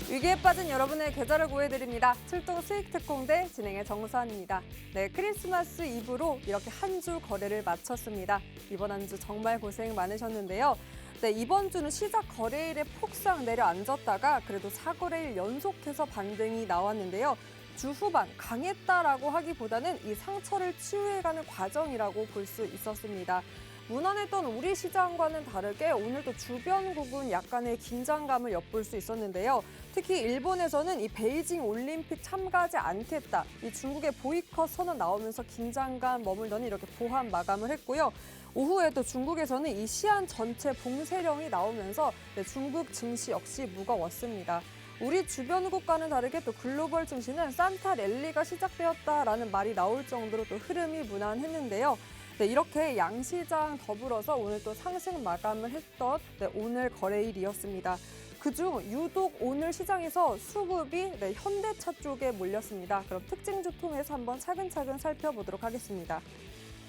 위기에 빠진 여러분의 계좌를 구해드립니다. 출동 수익 특공대 진행의 정수환입니다. 네, 크리스마스 이브로 이렇게 한 주 거래를 마쳤습니다. 이번 한 주 정말 고생 많으셨는데요. 네, 이번 주는 시작 거래일에 폭삭 내려앉았다가 그래도 4거래일 연속해서 반등이 나왔는데요. 주 후반 강했다라고 하기보다는 이 상처를 치유해가는 과정이라고 볼 수 있었습니다. 무난했던 우리 시장과는 다르게 오늘도 주변국은 약간의 긴장감을 엿볼 수 있었는데요. 특히 일본에서는 이 베이징 올림픽 참가하지 않겠다. 이 중국의 보이콧 선언 나오면서 긴장감 머물더니 이렇게 보합 마감을 했고요. 오후에도 중국에서는 이 시안 전체 봉쇄령이 나오면서 중국 증시 역시 무거웠습니다. 우리 주변국과는 다르게 또 글로벌 증시는 산타 랠리가 시작되었다라는 말이 나올 정도로 또 흐름이 무난했는데요. 네, 이렇게 양시장 더불어서 오늘 또 상승 마감을 했던 오늘 거래일이었습니다. 그중 유독 오늘 시장에서 수급이 현대차 쪽에 몰렸습니다. 그럼 특징주 통해서 한번 차근차근 살펴보도록 하겠습니다.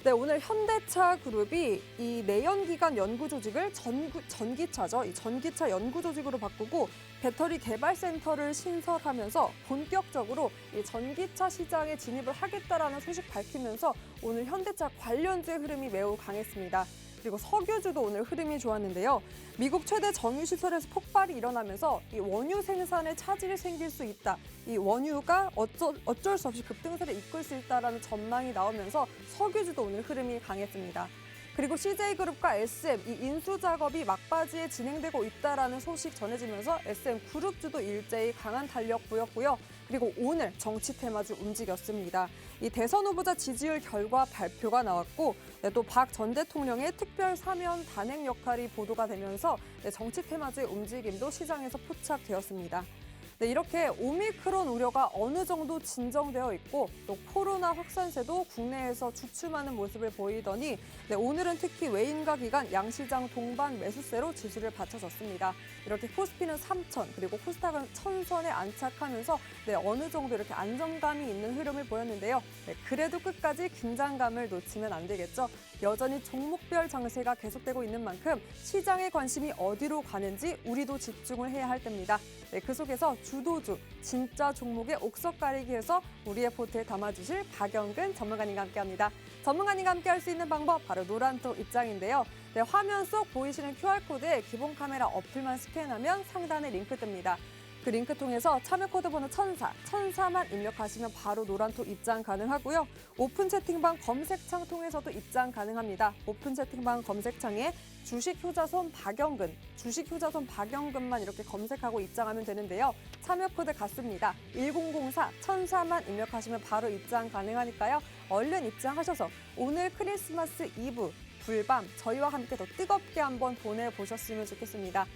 네, 오늘 현대차 그룹이 이 내연기관 연구 조직을 전기차죠. 이 전기차 연구 조직으로 바꾸고 배터리 개발 센터를 신설하면서 본격적으로 이 전기차 시장에 진입을 하겠다라는 소식 밝히면서 오늘 현대차 관련주의 흐름이 매우 강했습니다. 그리고 석유주도 오늘 흐름이 좋았는데요. 미국 최대 정유시설에서 폭발이 일어나면서 이 원유 생산에 차질이 생길 수 있다. 이 원유가 어쩔 수 없이 급등세를 이끌 수 있다라는 전망이 나오면서 석유주도 오늘 흐름이 강했습니다. 그리고 CJ그룹과 SM, 이 인수 작업이 막바지에 진행되고 있다라는 소식 전해지면서 SM그룹주도 일제히 강한 탄력 보였고요. 그리고 오늘 정치 테마주 움직였습니다. 이 대선 후보자 지지율 결과 발표가 나왔고 또 박 전 대통령의 특별 사면 단행 역할이 보도가 되면서 정치 테마주의 움직임도 시장에서 포착되었습니다. 네, 이렇게 오미크론 우려가 어느 정도 진정되어 있고 또 코로나 확산세도 국내에서 주춤하는 모습을 보이더니 오늘은 특히 외인과 기관 양시장 동반 매수세로 지수를 받쳐줬습니다. 이렇게 코스피는 3천 그리고 코스닥은 1000선에 안착하면서 어느 정도 이렇게 안정감이 있는 흐름을 보였는데요. 그래도 끝까지 긴장감을 놓치면 안 되겠죠. 여전히 종목별 장세가 계속되고 있는 만큼 시장의 관심이 어디로 가는지 우리도 집중을 해야 할 때입니다. 그 속에서 주도주, 진짜 종목의 옥석 가리기에서 우리의 포트에 담아주실 박영근 전문가님과 함께합니다. 전문가님과 함께할 수 있는 방법 바로 노란톡 입장인데요. 화면 속 보이시는 QR코드에 기본 카메라 어플만 스캔하면 상단에 링크 뜹니다. 그 링크 통해서 참여 코드 번호 1004만 입력하시면 바로 노란톡 입장 가능하고요. 오픈 채팅방 검색창 통해서도 입장 가능합니다. 오픈 채팅방 검색창에 주식 효자손 박영근만 이렇게 검색하고 입장하면 되는데요. 참여 코드 같습니다. 1004 1004만 입력하시면 바로 입장 가능하니까요. 얼른 입장하셔서 오늘 크리스마스 이브 불밤 저희와 함께 더 뜨겁게 한번 보내보셨으면 좋겠습니다.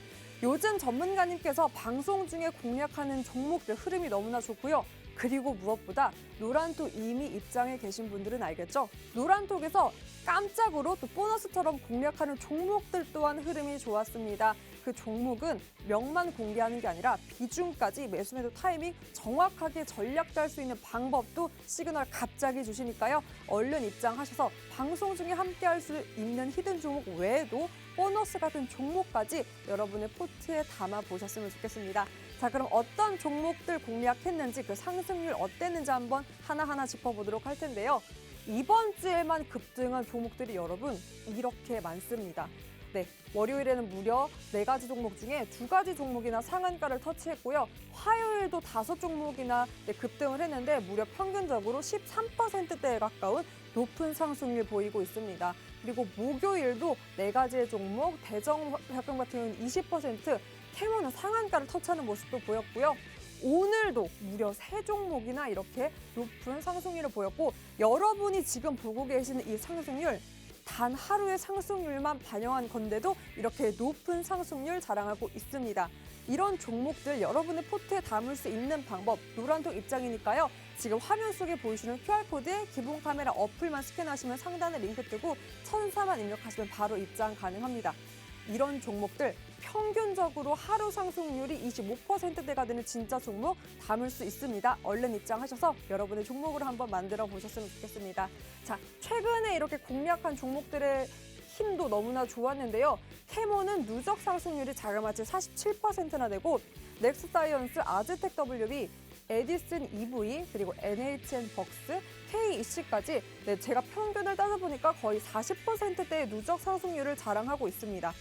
요즘 전문가님께서 방송 중에 공략하는 종목들 흐름이 너무나 좋고요. 그리고 무엇보다 노란톡 이미 입장해 계신 분들은 알겠죠? 노란톡에서 깜짝으로 또 보너스처럼 공략하는 종목들 또한 흐름이 좋았습니다. 그 종목은 명만 공개하는 게 아니라 비중까지 매수매도 타이밍 정확하게 전략 짤 수 있는 방법도 시그널 갑자기 주시니까요. 얼른 입장하셔서 방송 중에 함께할 수 있는 히든 종목 외에도 보너스 같은 종목까지 여러분의 포트에 담아보셨으면 좋겠습니다. 자, 그럼 어떤 종목들 공략했는지 그 상승률 어땠는지 한번 하나하나 짚어보도록 할 텐데요. 이번 주에만 급등한 종목들이 여러분 이렇게 많습니다. 네, 월요일에는 무려 4가지 종목 중에 2가지 종목이나 상한가를 터치했고요. 화요일도 5종목이나 급등을 했는데 무려 평균적으로 13%대에 가까운 높은 상승률 보이고 있습니다. 그리고 목요일도 4가지의 종목, 대정약품 같은 경우는 20%, 캐모는 상한가를 터치하는 모습도 보였고요. 오늘도 무려 3종목이나 이렇게 높은 상승률을 보였고 여러분이 지금 보고 계시는 이 상승률 단 하루의 상승률만 반영한 건데도 이렇게 높은 상승률 자랑하고 있습니다. 이런 종목들 여러분의 포트에 담을 수 있는 방법 노란톡 입장이니까요. 지금 화면 속에 보이시는 QR코드에 기본 카메라 어플만 스캔하시면 상단에 링크 뜨고 1004만 입력하시면 바로 입장 가능합니다. 이런 종목들 평균적으로 하루 상승률이 25%대가 되는 진짜 종목 담을 수 있습니다. 얼른 입장하셔서 여러분의 종목으로 한번 만들어 보셨으면 좋겠습니다. 자, 최근에 이렇게 공략한 종목들의 힘도 너무나 좋았는데요. 캐모는 누적 상승률이 자그마치 47%나 되고 넥스사이언스, 아즈텍 WB, 에디슨 EV, 그리고 NHN 벅스, KEC까지 제가 평균을 따져보니까 거의 40%대의 누적 상승률을 자랑하고 있습니다.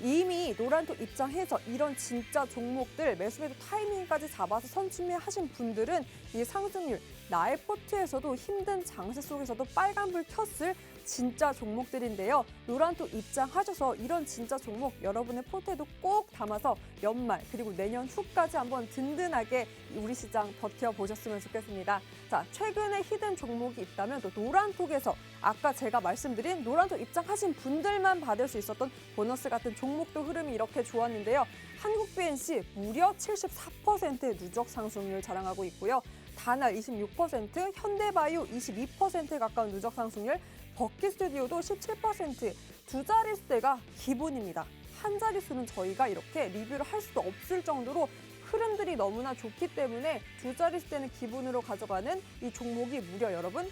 이미 노란톡 입장해서 이런 진짜 종목들 매수매도 타이밍까지 잡아서 선취매하신 분들은 이 상승률, 나의 포트에서도 힘든 장세 속에서도 빨간불 켰을 진짜 종목들인데요. 노란톡 입장하셔서 이런 진짜 종목 여러분의 포트에도 꼭 담아서 연말 그리고 내년 후까지 한번 든든하게 우리 시장 버텨보셨으면 좋겠습니다. 자, 최근에 히든 종목이 있다면 또 노란톡에서 아까 제가 말씀드린 노란톡 입장하신 분들만 받을 수 있었던 보너스 같은 종목도 흐름이 이렇게 좋았는데요. 한국 BNC 무려 74%의 누적 상승률 자랑하고 있고요. 다날 26%, 현대바이오 22%에 가까운 누적 상승률, 버킷 스튜디오도 17%, 두 자릿수대가 기본입니다. 한 자릿수는 저희가 이렇게 리뷰를 할 수도 없을 정도로 흐름들이 너무나 좋기 때문에 두 자릿수대는 기본으로 가져가는 이 종목이 무려 여러분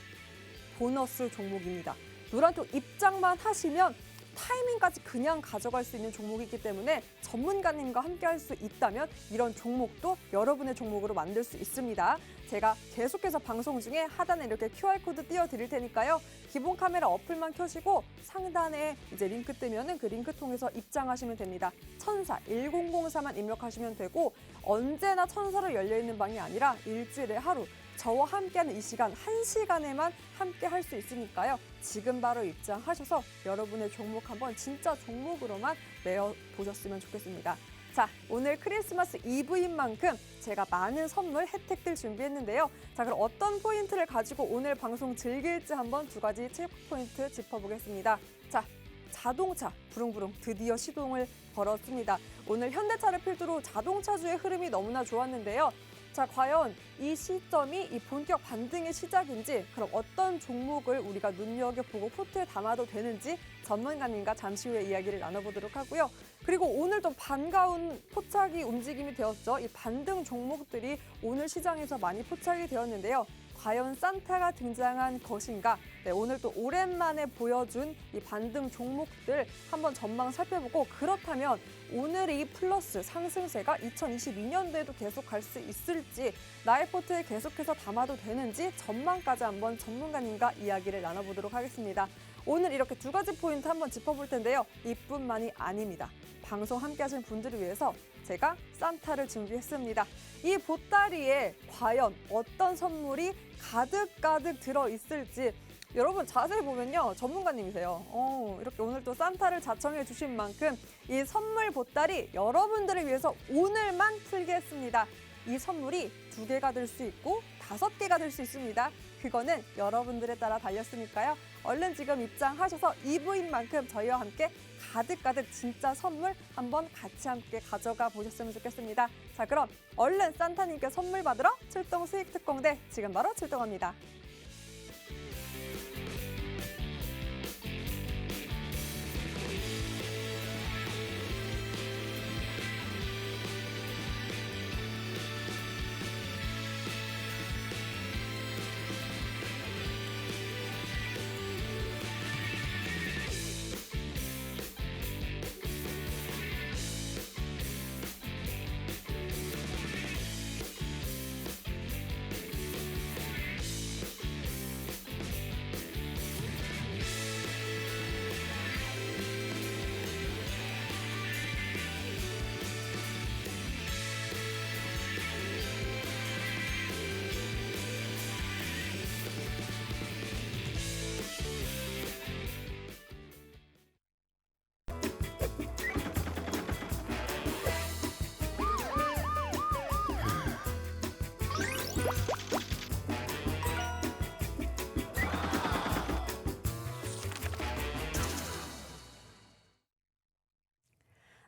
보너스 종목입니다. 노란톡 입장만 하시면 타이밍까지 그냥 가져갈 수 있는 종목이기 때문에 전문가님과 함께 할 수 있다면 이런 종목도 여러분의 종목으로 만들 수 있습니다. 제가 계속해서 방송 중에 하단에 이렇게 QR코드 띄워드릴 테니까요. 기본 카메라 어플만 켜시고 상단에 이제 링크 뜨면은 그 링크 통해서 입장하시면 됩니다. 천사 1004만 입력하시면 되고 언제나 천사로 열려있는 방이 아니라 일주일에 하루 저와 함께하는 이 시간 1시간에만 함께 할 수 있으니까요. 지금 바로 입장하셔서 여러분의 종목 한번 진짜 종목으로만 내어보셨으면 좋겠습니다. 자, 오늘 크리스마스 이브인 만큼 제가 많은 선물 혜택들 준비했는데요. 자, 그럼 어떤 포인트를 가지고 오늘 방송 즐길지 한번 두 가지 체크 포인트 짚어보겠습니다. 자, 자동차 부릉부릉 드디어 시동을 걸었습니다. 오늘 현대차를 필두로 자동차주의 흐름이 너무나 좋았는데요. 자, 과연 이 시점이 이 본격 반등의 시작인지 그럼 어떤 종목을 우리가 눈여겨보고 포트에 담아도 되는지 전문가님과 잠시 후에 이야기를 나눠보도록 하고요. 그리고 오늘 또 반가운 포착이 움직임이 되었죠. 이 반등 종목들이 오늘 시장에서 많이 포착이 되었는데요. 과연 산타가 등장한 것인가? 네, 오늘 또 오랜만에 보여준 이 반등 종목들 한번 전망 살펴보고 그렇다면 오늘 이 플러스 상승세가 2022년도에도 계속 갈 수 있을지 나의 포트에 계속해서 담아도 되는지 전망까지 한번 전문가님과 이야기를 나눠보도록 하겠습니다. 오늘 이렇게 두 가지 포인트 한번 짚어볼 텐데요. 이뿐만이 아닙니다. 방송 함께 하신 분들을 위해서 제가 산타를 준비했습니다. 이 보따리에 과연 어떤 선물이 가득가득 들어있을지 여러분 자세히 보면요. 전문가님이세요. 이렇게 오늘 또 산타를 자청해 주신 만큼 이 선물 보따리 여러분들을 위해서 오늘만 풀게 했습니다. 이 선물이 2개가 될 수 있고 5개가 될 수 있습니다. 그거는 여러분들에 따라 달렸으니까요. 얼른 지금 입장하셔서 2부인 만큼 저희와 함께 가득가득 진짜 선물 한번 같이 함께 가져가 보셨으면 좋겠습니다. 자, 그럼 얼른 산타님께 선물 받으러 출동 수익특공대 지금 바로 출동합니다.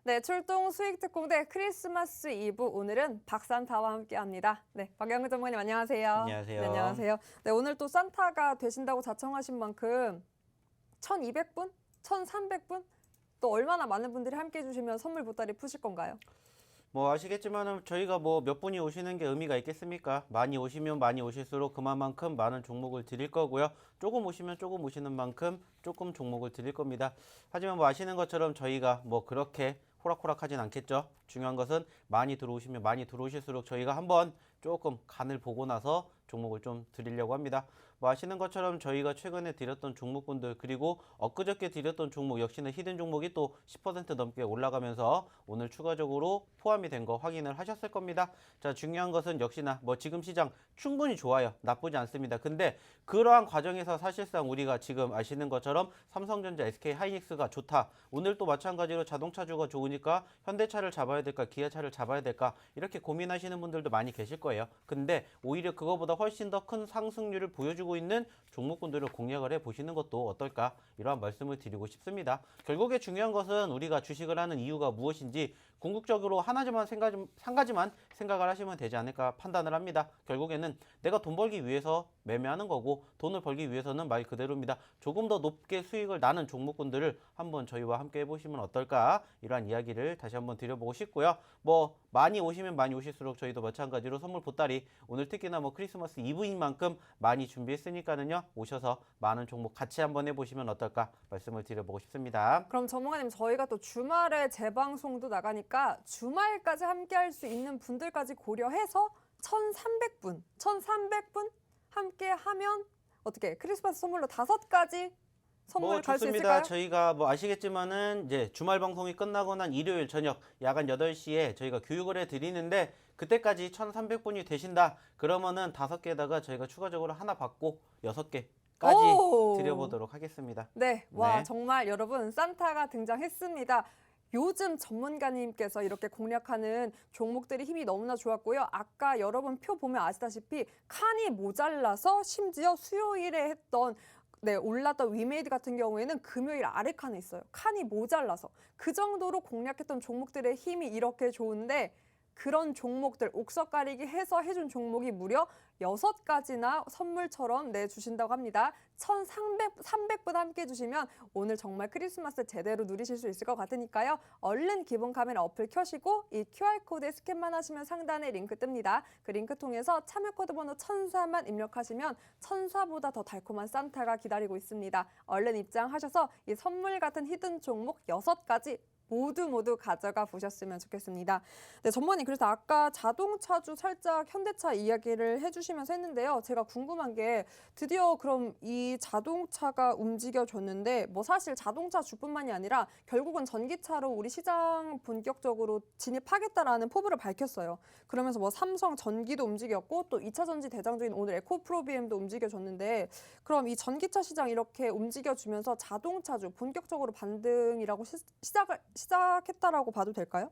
네, 출동 수익특공대 크리스마스 이브 오늘은 박산타와 함께합니다. 네, 박영근 전문가님 안녕하세요. 안녕하세요. 네, 안녕하세요. 네, 오늘 또 산타가 되신다고 자청하신 만큼 1,200분, 1,300분 또 얼마나 많은 분들이 함께해 주시면 선물 보따리 푸실 건가요? 뭐 아시겠지만은 저희가 뭐 몇 분이 오시는 게 의미가 있겠습니까? 많이 오시면 많이 오실수록 그만큼 많은 종목을 드릴 거고요. 조금 오시면 조금 오시는 만큼 조금 종목을 드릴 겁니다. 하지만 뭐 아시는 것처럼 저희가 뭐 그렇게 호락호락하진 않겠죠. 중요한 것은 많이 들어오시면 많이 들어오실수록 저희가 한번 조금 간을 보고 나서 종목을 좀 드리려고 합니다. 뭐 아시는 것처럼 저희가 최근에 드렸던 종목군들 그리고 엊그저께 드렸던 종목 역시나 히든 종목이 또 10% 넘게 올라가면서 오늘 추가적으로 포함이 된 거 확인을 하셨을 겁니다. 자, 중요한 것은 역시나 뭐 지금 시장 충분히 좋아요. 나쁘지 않습니다. 근데 그러한 과정에서 사실상 우리가 지금 아시는 것처럼 삼성전자, SK 하이닉스가 좋다. 오늘 또 마찬가지로 자동차주가 좋으니까 현대차를 잡아야 될까, 기아차를 잡아야 될까 이렇게 고민하시는 분들도 많이 계실 거예요. 근데 오히려 그거보다 훨씬 더 큰 상승률을 보여주고 있는 종목군들을 공략을 해보시는 것도 어떨까 이러한 말씀을 드리고 싶습니다. 결국에 중요한 것은 우리가 주식을 하는 이유가 무엇인지 궁극적으로 한 가지만 생각을 하시면 되지 않을까 판단을 합니다. 결국에는 내가 돈 벌기 위해서 매매하는 거고 돈을 벌기 위해서는 말 그대로입니다. 조금 더 높게 수익을 나는 종목군들을 한번 저희와 함께 해보시면 어떨까 이러한 이야기를 다시 한번 드려보고 싶고요. 뭐 많이 오시면 많이 오실수록 저희도 마찬가지로 선물 보따리 오늘 특히나 뭐 크리스마스 이브인 만큼 많이 준비했으니까는요. 오셔서 많은 종목 같이 한번 해보시면 어떨까 말씀을 드려보고 싶습니다. 그럼 전문가님 저희가 또 주말에 재방송도 나가니까 주말까지 함께 할 수 있는 분들까지 고려해서 1,300분 함께 하면 어떻게 크리스마스 선물로 5가지 선물 뭐 갈 수 좋습니다. 있을까요? 저희가 뭐 아시겠지만은 이제 주말 방송이 끝나고 난 일요일 저녁 야간 8시에 저희가 교육을 해 드리는데 그때까지 1,300분이 되신다. 그러면은 5개에다가 저희가 추가적으로 하나 받고 6개까지 오! 드려보도록 하겠습니다. 네, 와 네. 정말 여러분 산타가 등장했습니다. 요즘 전문가님께서 이렇게 공략하는 종목들이 힘이 너무나 좋았고요. 아까 여러분 표 보면 아시다시피 칸이 모자라서 심지어 수요일에 했던 올랐던 위메이드 같은 경우에는 금요일 아래 칸에 있어요. 칸이 모자라서. 그 정도로 공략했던 종목들의 힘이 이렇게 좋은데 그런 종목들 옥석 가리기 해서 해준 종목이 무려 6가지나 선물처럼 내주신다고 합니다. 1,300분 함께 해주시면 오늘 정말 크리스마스 제대로 누리실 수 있을 것 같으니까요. 얼른 기본 카메라 어플 켜시고 이 QR코드에 스캔만 하시면 상단에 링크 뜹니다. 그 링크 통해서 참여 코드 번호 1004만 입력하시면 1004보다 더 달콤한 산타가 기다리고 있습니다. 얼른 입장하셔서 이 선물 같은 히든 종목 6가지 모두 가져가 보셨으면 좋겠습니다. 네, 전문님 그래서 아까 자동차주 살짝 현대차 이야기를 해주시면서 했는데요. 제가 궁금한 게 드디어 그럼 이 자동차가 움직여졌는데 뭐 사실 자동차 주뿐만이 아니라 결국은 전기차로 우리 시장 본격적으로 진입하겠다라는 포부를 밝혔어요. 그러면서 뭐 삼성 전기도 움직였고 또 2차 전지 대장주인 오늘 에코프로비엠도 움직여줬는데 그럼 이 전기차 시장 이렇게 움직여주면서 자동차주 본격적으로 반등이라고 시작했다라고 봐도 될까요?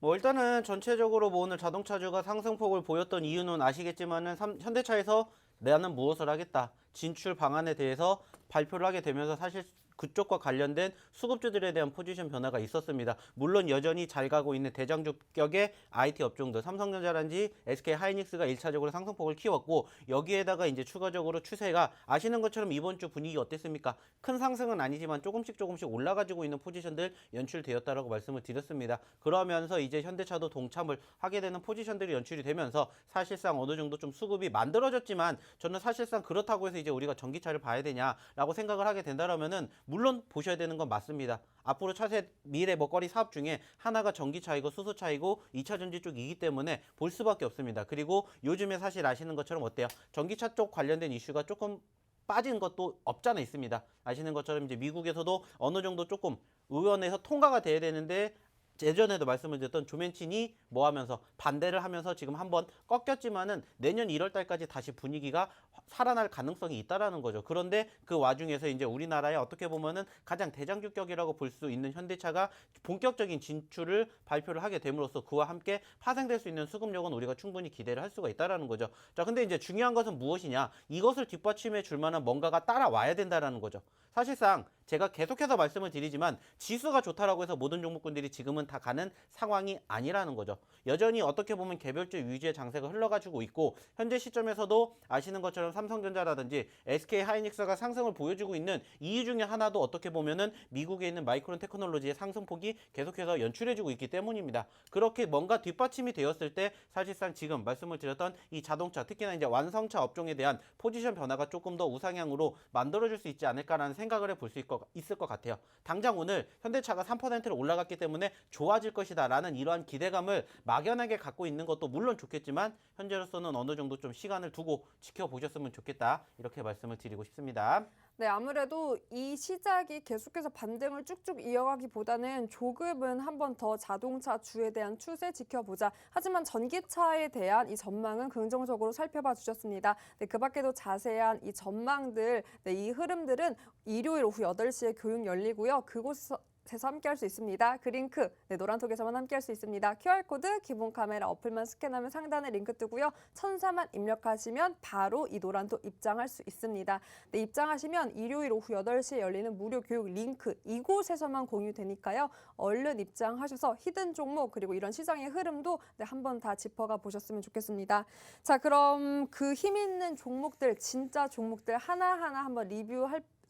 뭐 일단은 전체적으로 뭐 오늘 자동차주가 상승폭을 보였던 이유는 아시겠지만은 현대차에서 나는 무엇을 하겠다 진출 방안에 대해서 발표를 하게 되면서 사실 그쪽과 관련된 수급주들에 대한 포지션 변화가 있었습니다. 물론 여전히 잘 가고 있는 대장주격의 IT 업종들 삼성전자란지 SK 하이닉스가 1차적으로 상승폭을 키웠고 여기에다가 이제 추가적으로 추세가 아시는 것처럼 이번 주 분위기 어땠습니까? 큰 상승은 아니지만 조금씩 올라가지고 있는 포지션들 연출되었다라고 말씀을 드렸습니다. 그러면서 이제 현대차도 동참을 하게 되는 포지션들이 연출이 되면서 사실상 어느 정도 좀 수급이 만들어졌지만 저는 사실상 그렇다고 해서 이제 우리가 전기차를 봐야 되냐라고 생각을 하게 된다라면은 물론 보셔야 되는 건 맞습니다. 앞으로 차세 미래 먹거리 사업 중에 하나가 전기차이고 수소차이고 2차 전지 쪽이기 때문에 볼 수밖에 없습니다. 그리고 요즘에 사실 아시는 것처럼 어때요? 전기차 쪽 관련된 이슈가 조금 빠진 것도 없잖아 있습니다. 아시는 것처럼 이제 미국에서도 어느 정도 조금 의원에서 통과가 돼야 되는데 예전에도 말씀을 드렸던 조맨친이 뭐 하면서 반대를 하면서 지금 한번 꺾였지만은 내년 1월 달까지 다시 분위기가 살아날 가능성이 있다라는 거죠. 그런데 그 와중에서 이제 우리나라에 어떻게 보면은 가장 대장주격이라고 볼 수 있는 현대차가 본격적인 진출을 발표를 하게 됨으로써 그와 함께 파생될 수 있는 수급력은 우리가 충분히 기대를 할 수가 있다라는 거죠. 자, 근데 이제 중요한 것은 무엇이냐? 이것을 뒷받침해 줄 만한 뭔가가 따라와야 된다라는 거죠. 사실상 제가 계속해서 말씀을 드리지만 지수가 좋다라고 해서 모든 종목군들이 지금은 다 가는 상황이 아니라는 거죠. 여전히 어떻게 보면 개별주 위주의 장세가 흘러가지고 있고 현재 시점에서도 아시는 것처럼 삼성전자라든지 SK 하이닉스가 상승을 보여주고 있는 이유 중에 하나도 어떻게 보면은 미국에 있는 마이크론 테크놀로지의 상승폭이 계속해서 연출해주고 있기 때문입니다. 그렇게 뭔가 뒷받침이 되었을 때 사실상 지금 말씀을 드렸던 이 자동차 특히나 이제 완성차 업종에 대한 포지션 변화가 조금 더 우상향으로 만들어줄 수 있지 않을까라는 생각을 해볼 수 있을 것 같아요. 당장 오늘 현대차가 3%를 올라갔기 때문에 좋아질 것이다라는 이러한 기대감을 막연하게 갖고 있는 것도 물론 좋겠지만 현재로서는 어느 정도 좀 시간을 두고 지켜보셨으면 좋겠다 이렇게 말씀을 드리고 싶습니다. 네, 아무래도 이 시작이 계속해서 반등을 쭉쭉 이어가기보다는 조금은 한 번 더 자동차 주에 대한 추세 지켜보자. 하지만 전기차에 대한 이 전망은 긍정적으로 살펴봐 주셨습니다. 네, 그 밖에도 자세한 이 전망들, 네, 이 흐름들은 일요일 오후 8시에 교육 열리고요. 그곳에서 함께 할 수 있습니다. 그 링크, 네, 노란톡에서만 함께 할 수 있습니다. QR코드, 기본 카메라 어플만 스캔하면 상단에 링크 뜨고요. 1004만 입력하시면 바로 이 노란톡 입장할 수 있습니다. 네, 입장하시면 일요일 오후 8시에 열리는 무료 교육 링크 이곳에서만 공유되니까요. 얼른 입장하셔서 히든 종목 그리고 이런 시장의 흐름도 네, 한번 다 짚어가 보셨으면 좋겠습니다. 자, 그럼 그 힘 있는 종목들, 진짜 종목들 하나하나 한번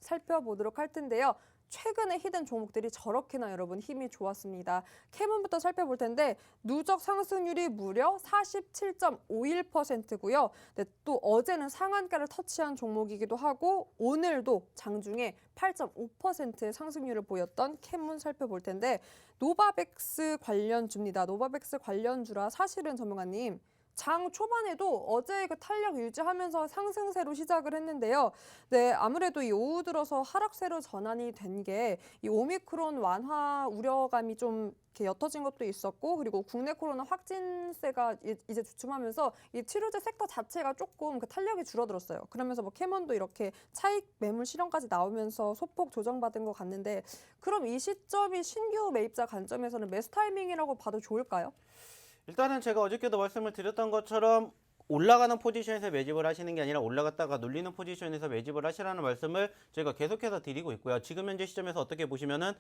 살펴보도록 할 텐데요. 최근에 히든 종목들이 저렇게나 여러분 힘이 좋았습니다. 캐문부터 살펴볼 텐데 누적 상승률이 무려 47.51%고요. 네, 또 어제는 상한가를 터치한 종목이기도 하고 오늘도 장중에 8.5%의 상승률을 보였던 캐문 살펴볼 텐데 노바백스 관련주입니다. 노바백스 관련주라 사실은 전문가님 장 초반에도 어제 그 탄력 유지하면서 상승세로 시작을 했는데요. 네, 아무래도 이 오후 들어서 하락세로 전환이 된 게 이 오미크론 완화 우려감이 좀 이렇게 옅어진 것도 있었고 그리고 국내 코로나 확진세가 이제 주춤하면서 이 치료제 섹터 자체가 조금 그 탄력이 줄어들었어요. 그러면서 뭐 캐몬도 이렇게 차익 매물 실현까지 나오면서 소폭 조정받은 것 같는데 그럼 이 시점이 신규 매입자 관점에서는 매수 타이밍이라고 봐도 좋을까요? 일단은 제가 어저께도 말씀을 드렸던 것처럼 올라가는 포지션에서 매집을 하시는 게 아니라 올라갔다가 눌리는 포지션에서 매집을 하시라는 말씀을 저희가 계속해서 드리고 있고요. 지금 현재 시점에서 어떻게 보시면은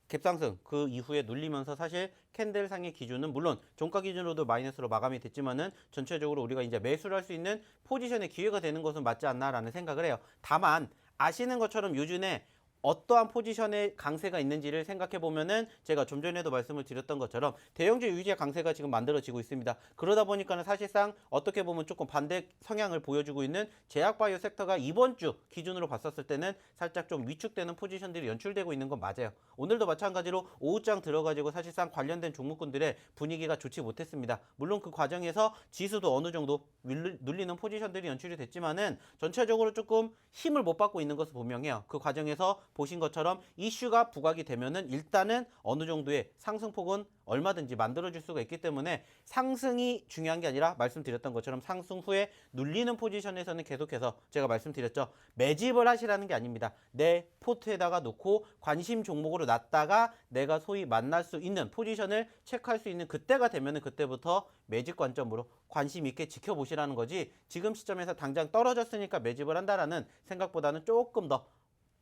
갭상승 그 이후에 눌리면서 사실 캔들상의 기준은 물론 종가 기준으로도 마이너스로 마감이 됐지만은 전체적으로 우리가 이제 매수를 할 수 있는 포지션의 기회가 되는 것은 맞지 않나라는 생각을 해요. 다만 아시는 것처럼 요즘에 어떠한 포지션의 강세가 있는지를 생각해 보면은 제가 좀 전에도 말씀을 드렸던 것처럼 대형주 유지의 강세가 지금 만들어지고 있습니다. 그러다 보니까는 사실상 어떻게 보면 조금 반대 성향을 보여주고 있는 제약바이오 섹터가 이번 주 기준으로 봤었을 때는 살짝 좀 위축되는 포지션들이 연출되고 있는 건 맞아요. 오늘도 마찬가지로 오후장 들어가지고 사실상 관련된 종목군들의 분위기가 좋지 못했습니다. 물론 그 과정에서 지수도 어느 정도 눌리는 포지션들이 연출이 됐지만은 전체적으로 조금 힘을 못 받고 있는 것은 분명해요. 그 과정에서 보신 것처럼 이슈가 부각이 되면은 일단은 어느 정도의 상승폭은 얼마든지 만들어줄 수가 있기 때문에 상승이 중요한 게 아니라 말씀드렸던 것처럼 상승 후에 눌리는 포지션에서는 계속해서 제가 말씀드렸죠. 매집을 하시라는 게 아닙니다. 내 포트에다가 놓고 관심 종목으로 놨다가 내가 소위 만날 수 있는 포지션을 체크할 수 있는 그때가 되면은 그때부터 매집 관점으로 관심 있게 지켜보시라는 거지 지금 시점에서 당장 떨어졌으니까 매집을 한다라는 생각보다는 조금 더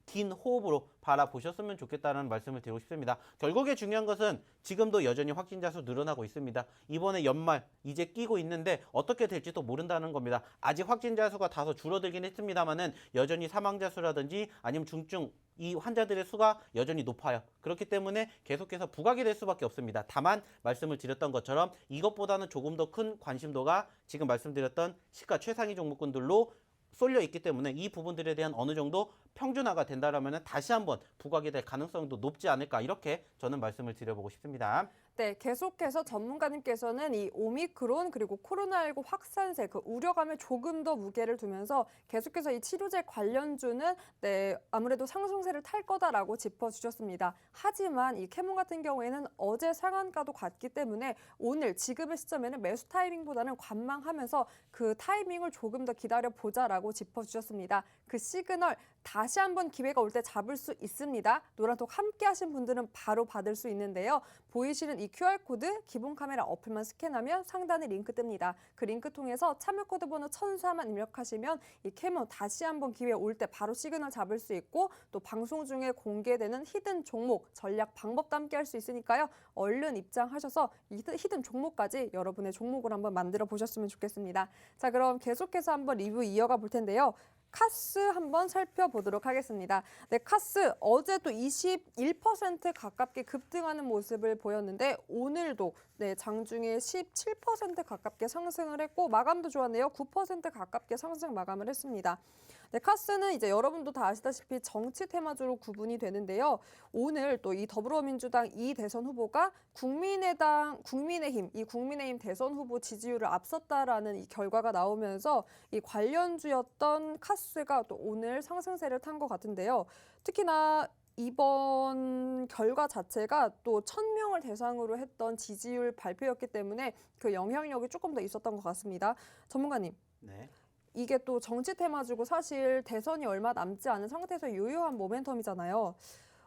긴 호흡으로 바라보셨으면 좋겠다는 말씀을 드리고 싶습니다. 결국에 중요한 것은 지금도 여전히 확진자 수 늘어나고 있습니다. 이번에 연말 이제 끼고 있는데 어떻게 될지도 모른다는 겁니다. 아직 확진자 수가 다소 줄어들긴 했습니다만은 여전히 사망자 수라든지 아니면 중증 이 환자들의 수가 여전히 높아요. 그렇기 때문에 계속해서 부각이 될 수밖에 없습니다. 다만 말씀을 드렸던 것처럼 이것보다는 조금 더 큰 관심도가 지금 말씀드렸던 시가 최상위 종목군들로 쏠려 있기 때문에 이 부분들에 대한 어느 정도 평준화가 된다라면 다시 한번 부각이 될 가능성도 높지 않을까 이렇게 저는 말씀을 드려보고 싶습니다. 네, 계속해서 전문가님께서는 이 오미크론 그리고 코로나19 확산세 그 우려감에 조금 더 무게를 두면서 계속해서 이 치료제 관련주는 네, 아무래도 상승세를 탈 거다라고 짚어주셨습니다. 하지만 이 캐몬 같은 경우에는 어제 상한가도 갔기 때문에 오늘 지금의 시점에는 매수 타이밍보다는 관망하면서 그 타이밍을 조금 더 기다려보자라고 짚어주셨습니다. 그 시그널 다시 한번 기회가 올 때 잡을 수 있습니다. 노란톡 함께 하신 분들은 바로 받을 수 있는데요. 보이시는 이 QR코드 기본 카메라 어플만 스캔하면 상단에 링크 뜹니다. 그 링크 통해서 참여 코드 번호 1004만 입력하시면 이 캐모 다시 한번 기회 올 때 바로 시그널 잡을 수 있고 또 방송 중에 공개되는 히든 종목, 전략, 방법도 함께 할 수 있으니까요. 얼른 입장하셔서 이 히든 종목까지 여러분의 종목을 한번 만들어 보셨으면 좋겠습니다. 자, 그럼 계속해서 한번 리뷰 이어가 볼 텐데요. 카스 한번 살펴보도록 하겠습니다. 네, 카스 어제도 21% 가깝게 급등하는 모습을 보였는데 오늘도 네, 장중에 17% 가깝게 상승을 했고 마감도 좋았네요. 9% 가깝게 상승 마감을 했습니다. 네, 카스는 이제 여러분도 다 아시다시피 정치 테마주로 구분이 되는데요. 오늘 또 이 더불어민주당 이 대선 후보가 국민의힘 대선 후보 지지율을 앞섰다라는 이 결과가 나오면서 이 관련주였던 카스가 또 오늘 상승세를 탄 것 같은데요. 특히나 이번 결과 자체가 또 1,000명을 대상으로 했던 지지율 발표였기 때문에 그 영향력이 조금 더 있었던 것 같습니다. 전문가님. 네. 이게 또 정치 테마주고 사실 대선이 얼마 남지 않은 상태에서 유효한 모멘텀이잖아요.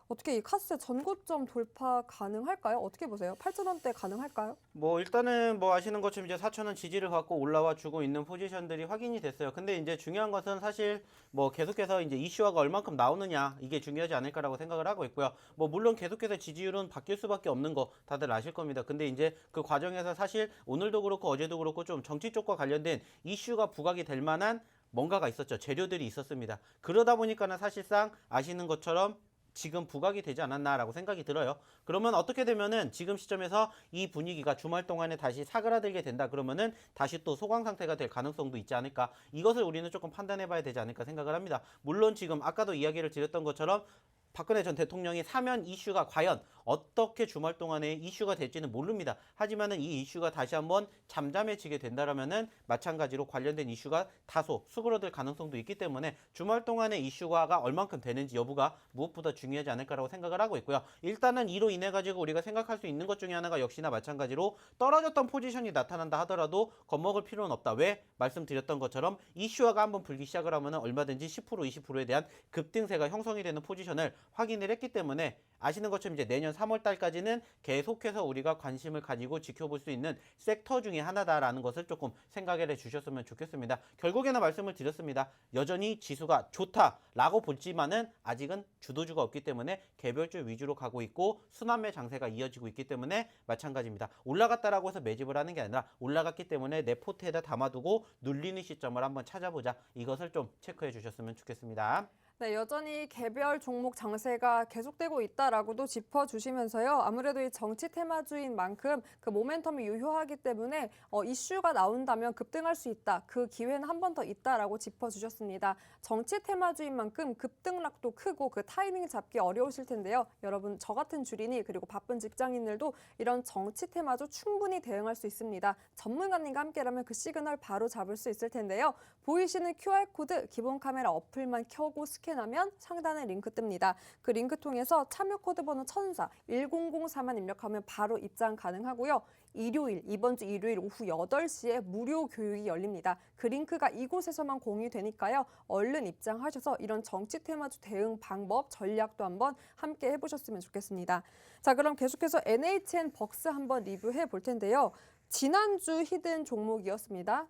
어떻게 이 카스 전고점 돌파 가능할까요? 어떻게 보세요? 8,000원대 가능할까요? 뭐 일단은 뭐 아시는 것처럼 이제 4,000원 지지를 갖고 올라와 주고 있는 포지션들이 확인이 됐어요. 근데 이제 중요한 것은 사실 뭐 계속해서 이제 이슈화가 얼만큼 나오느냐 이게 중요하지 않을까라고 생각을 하고 있고요. 뭐 물론 계속해서 지지율은 바뀔 수밖에 없는 거 다들 아실 겁니다. 근데 이제 그 과정에서 사실 오늘도 그렇고 어제도 그렇고 좀 정치 쪽과 관련된 이슈가 부각이 될 만한 뭔가가 있었죠. 재료들이 있었습니다. 그러다 보니까는 사실상 아시는 것처럼 지금 부각이 되지 않았나라고 생각이 들어요. 그러면 어떻게 되면은 지금 시점에서 이 분위기가 주말 동안에 다시 사그라들게 된다 그러면은 다시 또 소강 상태가 될 가능성도 있지 않을까. 이것을 우리는 조금 판단해 봐야 되지 않을까 생각을 합니다. 물론 지금 아까도 이야기를 드렸던 것처럼 박근혜 전 대통령이 사면 이슈가 과연 어떻게 주말 동안에 이슈가 될지는 모릅니다. 하지만은 이 이슈가 다시 한번 잠잠해지게 된다라면은 마찬가지로 관련된 이슈가 다소 수그러들 가능성도 있기 때문에 주말 동안에 이슈화가 얼만큼 되는지 여부가 무엇보다 중요하지 않을까라고 생각을 하고 있고요. 일단은 이로 인해 가지고 우리가 생각할 수 있는 것 중에 하나가 역시나 마찬가지로 떨어졌던 포지션이 나타난다 하더라도 겁먹을 필요는 없다. 왜? 말씀드렸던 것처럼 이슈화가 한번 불기 시작을 하면은 얼마든지 10% 20%에 대한 급등세가 형성이 되는 포지션을 확인을 했기 때문에 아시는 것처럼 이제 내년 3월 달까지는 계속해서 우리가 관심을 가지고 지켜볼 수 있는 섹터 중에 하나다라는 것을 조금 생각을 해 주셨으면 좋겠습니다. 결국에는 말씀을 드렸습니다. 여전히 지수가 좋다라고 볼지만은 아직은 주도주가 없기 때문에 개별주 위주로 가고 있고 순환매 장세가 이어지고 있기 때문에 마찬가지입니다. 올라갔다라고 해서 매집을 하는 게 아니라 올라갔기 때문에 내 포트에다 담아두고 눌리는 시점을 한번 찾아보자. 이것을 좀 체크해 주셨으면 좋겠습니다. 네, 여전히 개별 종목 장세가 계속되고 있다라고도 짚어주시면서요. 아무래도 이 정치 테마주인 만큼 그 모멘텀이 유효하기 때문에 이슈가 나온다면 급등할 수 있다. 그 기회는 한 번 더 있다라고 짚어주셨습니다. 정치 테마주인 만큼 급등락도 크고 그 타이밍 잡기 어려우실 텐데요. 여러분 저 같은 주린이 그리고 바쁜 직장인들도 이런 정치 테마주 충분히 대응할 수 있습니다. 전문가님과 함께라면 그 시그널 바로 잡을 수 있을 텐데요. 보이시는 QR코드 기본 카메라 어플만 켜고 스캔하면 상단에 링크 뜹니다. 그 링크 통해서 참여 코드 번호 1004만 입력하면 바로 입장 가능하고요. 이번 주 일요일 오후 8시에 무료 교육이 열립니다. 그 링크가 이곳에서만 공유되니까요. 얼른 입장하셔서 이런 정치 테마주 대응 방법, 전략도 한번 함께 해보셨으면 좋겠습니다. 자, 그럼 계속해서 NHN 벅스 한번 리뷰해 볼 텐데요. 지난주 히든 종목이었습니다.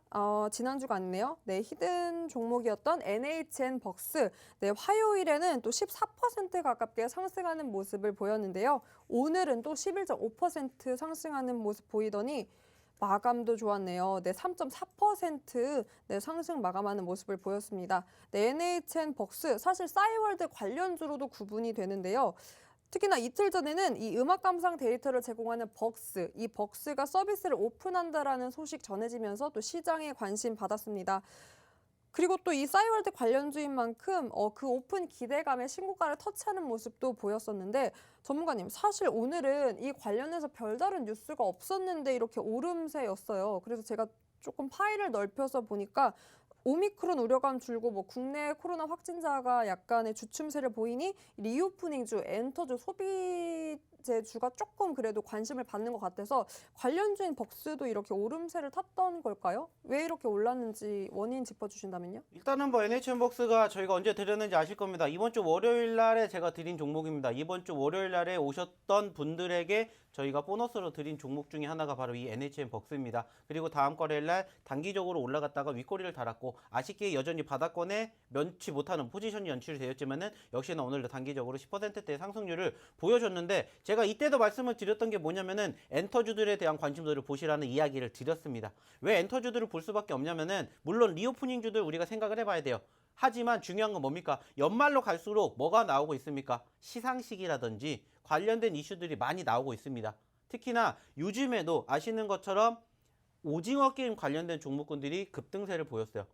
지난주가 아니네요. 네, 히든 종목이었던 NHN 벅스. 네, 화요일에는 또 14% 가깝게 상승하는 모습을 보였는데요. 오늘은 또 11.5% 상승하는 모습 보이더니 마감도 좋았네요. 네, 3.4% 네, 상승 마감하는 모습을 보였습니다. 네, NHN 벅스 사실 싸이월드 관련주로도 구분이 되는데요. 특히나 이틀 전에는 이 음악 감상 데이터를 제공하는 벅스, 이 벅스가 서비스를 오픈한다라는 소식 전해지면서 또 시장에 관심 받았습니다. 그리고 또 이 싸이월드 관련주인 만큼 그 오픈 기대감에 신고가를 터치하는 모습도 보였었는데 전문가님, 사실 오늘은 이 관련해서 별다른 뉴스가 없었는데 이렇게 오름세였어요. 그래서 제가 조금 파일을 넓혀서 보니까 오미크론 우려감 줄고 뭐 국내 코로나 확진자가 약간의 주춤세를 보이니 리오프닝주, 엔터주, 소비재주가 조금 그래도 관심을 받는 것 같아서 관련주인 벅스도 이렇게 오름세를 탔던 걸까요? 왜 이렇게 올랐는지 원인 짚어주신다면요? 일단은 뭐 NHN벅스가 저희가 언제 드렸는지 아실 겁니다. 이번 주 월요일 날에 제가 드린 종목입니다. 이번 주 월요일 날에 오셨던 분들에게 저희가 보너스로 드린 종목 중에 하나가 바로 이 NHN벅스입니다. 그리고 다음 거래일 날 단기적으로 올라갔다가 윗꼬리를 달았고 아쉽게 여전히 바닥권에 면치 못하는 포지션이 연출이 되었지만은 역시나 오늘도 단기적으로 10%대의 상승률을 보여줬는데 제가 이때도 말씀을 드렸던 게 뭐냐면은 엔터주들에 대한 관심도를 보시라는 이야기를 드렸습니다. 왜 엔터주들을 볼 수밖에 없냐면은 물론 리오프닝주들 우리가 생각을 해봐야 돼요. 하지만 중요한 건 뭡니까? 연말로 갈수록 뭐가 나오고 있습니까? 시상식이라든지 관련된 이슈들이 많이 나오고 있습니다. 특히나 요즘에도 아시는 것처럼 오징어 게임 관련된 종목군들이 급등세를 보였어요.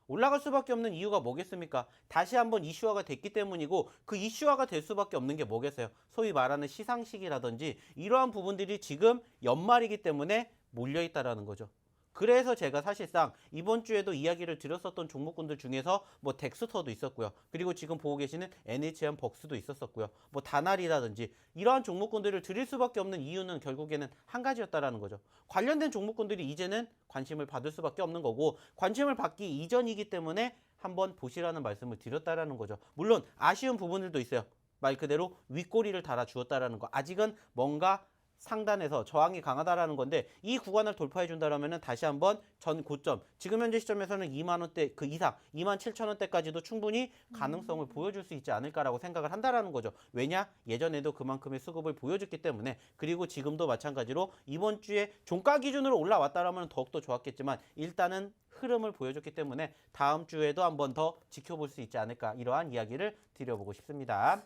올라갈 수밖에 없는 이유가 뭐겠습니까? 다시 한번 이슈화가 됐기 때문이고 그 이슈화가 될 수밖에 없는 게 뭐겠어요? 소위 말하는 시상식이라든지 이러한 부분들이 지금 연말이기 때문에 몰려있다라는 거죠. 그래서 제가 사실상 이번 주에도 이야기를 드렸었던 종목군들 중에서 뭐 덱스터도 있었고요. 그리고 지금 보고 계시는 NHN벅스도 있었었고요. 뭐 다날이라든지 이러한 종목군들을 드릴 수밖에 없는 이유는 결국에는 한 가지였다라는 거죠. 관련된 종목군들이 이제는 관심을 받을 수밖에 없는 거고 관심을 받기 이전이기 때문에 한번 보시라는 말씀을 드렸다라는 거죠. 물론 아쉬운 부분들도 있어요. 말 그대로 윗꼬리를 달아주었다라는 거. 아직은 뭔가 상단에서 저항이 강하다라는 건데 이 구간을 돌파해 준다라면은 다시 한번 전 고점 지금 현재 시점에서는 2만 원대 그 이상 2만 7천 원대까지도 충분히 가능성을 보여줄 수 있지 않을까라고 생각을 한다라는 거죠. 왜냐? 예전에도 그만큼의 수급을 보여줬기 때문에 그리고 지금도 마찬가지로 이번 주에 종가 기준으로 올라왔다라면 더욱더 좋았겠지만 일단은 흐름을 보여줬기 때문에 다음 주에도 한번 더 지켜볼 수 있지 않을까 이러한 이야기를 드려보고 싶습니다.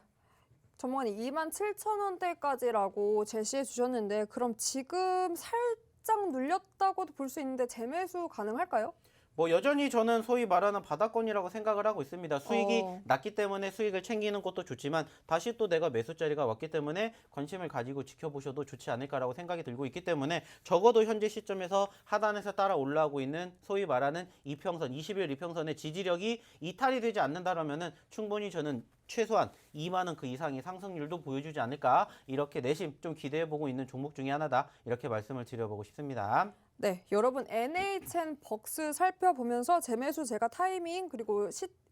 전문가님 27,000원대까지라고 제시해 주셨는데 그럼 지금 살짝 눌렸다고도 볼 수 있는데 재매수 가능할까요? 뭐 여전히 저는 소위 말하는 바닥권이라고 생각을 하고 있습니다. 수익이 어. 낮기 때문에 수익을 챙기는 것도 좋지만 다시 또 내가 매수 자리가 왔기 때문에 관심을 가지고 지켜보셔도 좋지 않을까라고 생각이 들고 있기 때문에 적어도 현재 시점에서 하단에서 따라 올라오고 있는 소위 말하는 이평선, 20일 이평선의 지지력이 이탈이 되지 않는다라면은 충분히 저는 최소한 2만 원 그 이상의 상승률도 보여주지 않을까 이렇게 내심 좀 기대해보고 있는 종목 중에 하나다 이렇게 말씀을 드려보고 싶습니다. 네, 여러분 NHN벅스 살펴보면서 재매수 제가 타이밍 그리고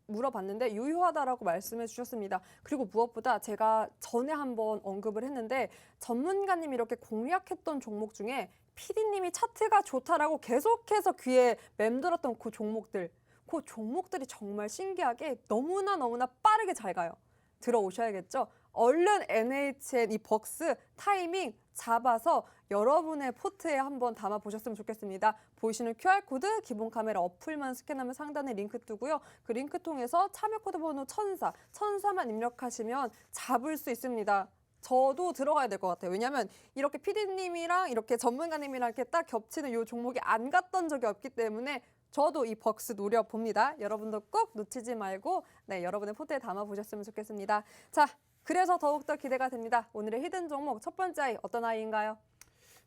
물어봤는데 유효하다라고 말씀해 주셨습니다. 그리고 무엇보다 제가 전에 한번 언급을 했는데 전문가님이 이렇게 공략했던 종목 중에 PD님이 차트가 좋다라고 계속해서 귀에 맴돌았던 그 종목들이 정말 신기하게 너무나 빠르게 잘 가요. 들어오셔야겠죠? 얼른 NHN 이 벅스 타이밍 잡아서 여러분의 포트에 한번 담아 보셨으면 좋겠습니다. 보이시는 QR코드 기본 카메라 어플만 스캔하면 상단에 링크 뜨고요. 그 링크 통해서 참여 코드 번호 1000만 입력하시면 잡을 수 있습니다. 저도 들어가야 될 것 같아요. 왜냐하면 이렇게 PD님이랑 이렇게 전문가님이랑 이렇게 딱 겹치는 이 종목이 안 갔던 적이 없기 때문에 저도 이 벅스 노려봅니다. 여러분도 꼭 놓치지 말고 네, 여러분의 포트에 담아보셨으면 좋겠습니다. 자, 그래서 더욱더 기대가 됩니다. 오늘의 히든 종목 첫 번째 아이 어떤 아이인가요?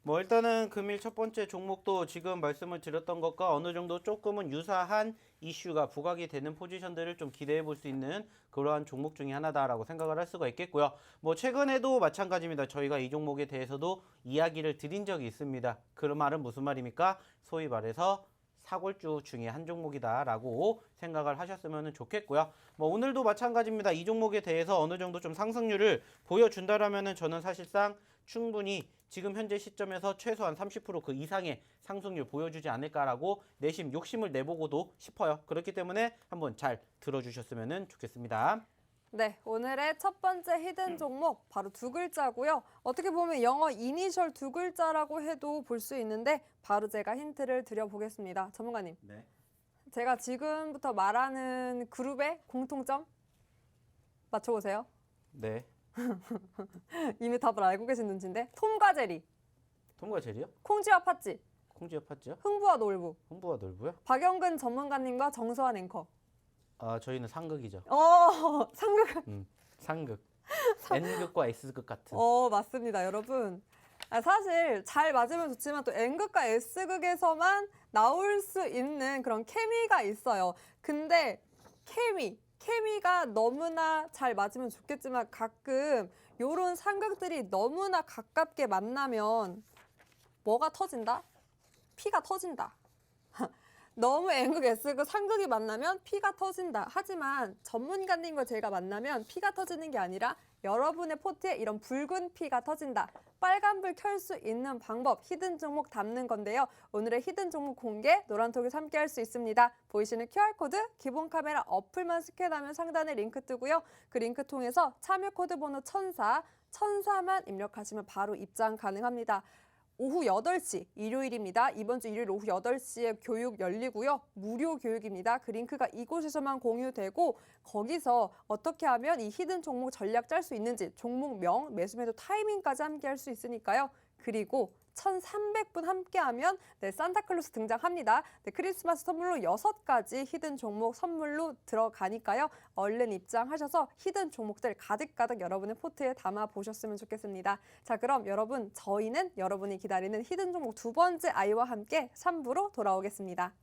뭐 일단은 금일 첫 번째 종목도 지금 말씀을 드렸던 것과 어느 정도 조금은 유사한 이슈가 부각이 되는 포지션들을 좀 기대해 볼 수 있는 그러한 종목 중에 하나다라고 생각을 할 수가 있겠고요. 뭐 최근에도 마찬가지입니다. 저희가 이 종목에 대해서도 이야기를 드린 적이 있습니다. 그 말은 무슨 말입니까? 소위 말해서 사골주 중에 한 종목이다라고 생각을 하셨으면 좋겠고요. 뭐 오늘도 마찬가지입니다. 이 종목에 대해서 어느 정도 좀 상승률을 보여준다라면은 저는 사실상 충분히 지금 현재 시점에서 최소한 30%그 이상의 상승률 보여주지 않을까라고 내심 욕심을 내보고도 싶어요. 그렇기 때문에 한번 잘 들어주셨으면 좋겠습니다. 네, 오늘의 첫 번째 히든 종목 바로 두 글자고요. 어떻게 보면 영어 이니셜 두 글자라고 해도 볼 수 있는데 바로 제가 힌트를 드려보겠습니다. 전문가님, 네. 제가 지금부터 말하는 그룹의 공통점 맞춰보세요. 네. 이미 답을 알고 계신 눈치인데 톰과 제리, 톰과 제리요? 콩쥐와 팥쥐, 콩쥐와 팥쥐요? 흥부와 놀부, 홍보가 넓고요? 박영근 전문가님과 정서환 앵커. 아 저희는 상극이죠. 상극. 상극. N극과 S극 같은. 맞습니다, 여러분. 사실 잘 맞으면 좋지만 또 N극과 S극에서만 나올 수 있는 그런 케미가 있어요. 근데 케미가 너무나 잘 맞으면 좋겠지만 가끔 요런 상극들이 너무나 가깝게 만나면 뭐가 터진다? 피가 터진다. 너무 N극, S극, 상극이 만나면 피가 터진다. 하지만 전문가님과 제가 만나면 피가 터지는 게 아니라 여러분의 포트에 이런 붉은 피가 터진다. 빨간불 켤 수 있는 방법, 히든 종목 담는 건데요. 오늘의 히든 종목 공개, 노란톡에서 함께 할 수 있습니다. 보이시는 QR코드, 기본 카메라 어플만 스캔하면 상단에 링크 뜨고요. 그 링크 통해서 참여 코드 번호 1004만 입력하시면 바로 입장 가능합니다. 오후 8시, 일요일입니다. 이번 주 일요일 오후 8시에 교육 열리고요. 무료 교육입니다. 그 링크가 이곳에서만 공유되고 거기서 어떻게 하면 이 히든 종목 전략 짤 수 있는지 종목명, 매수매도 타이밍까지 함께 할 수 있으니까요. 그리고 1,300분 함께하면 산타클로스 등장합니다. 크리스마스 선물로 6가지 히든 종목 선물로 들어가니까요. 얼른 입장하셔서 히든 종목들 가득가득 여러분의 포트에 담아 보셨으면 좋겠습니다. 자, 그럼 여러분 저희는 여러분이 기다리는 히든 종목 두 번째 아이와 함께 3부로 돌아오겠습니다.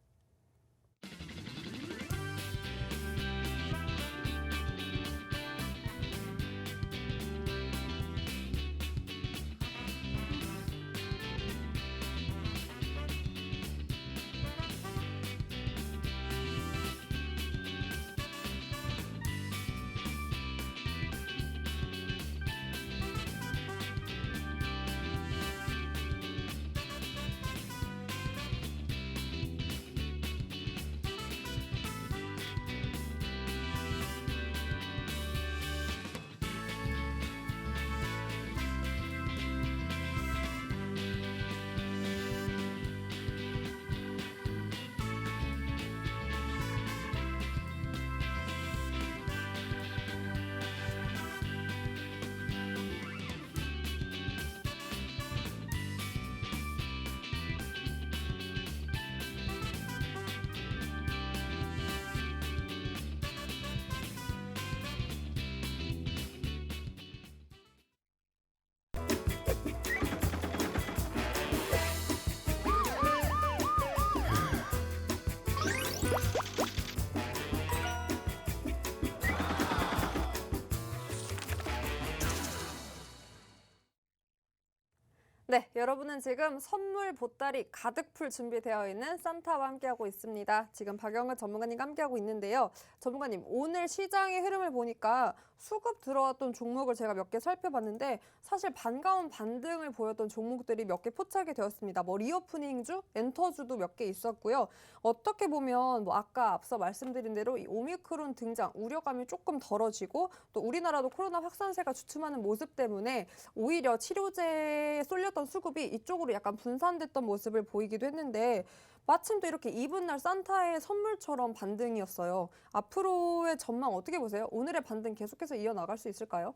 네, 여러분은 지금 선물 보따리 가득 풀 준비되어 있는 산타와 함께하고 있습니다. 지금 박영은 전문가님과 함께하고 있는데요. 전문가님, 오늘 시장의 흐름을 보니까 수급 들어왔던 종목을 제가 몇 개 살펴봤는데 사실 반가운 반등을 보였던 종목들이 몇 개 포착이 되었습니다. 뭐 리오프닝주, 엔터주도 몇 개 있었고요. 어떻게 보면 뭐 아까 앞서 말씀드린 대로 이 오미크론 등장 우려감이 조금 덜어지고 또 우리나라도 코로나 확산세가 주춤하는 모습 때문에 오히려 치료제에 쏠렸던 수급이 이쪽으로 약간 분산됐던 모습을 보이기도 했는데 마침 또 이렇게 이분 날 산타의 선물처럼 반등이었어요. 앞으로의 전망 어떻게 보세요? 오늘의 반등 계속해서 이어나갈 수 있을까요?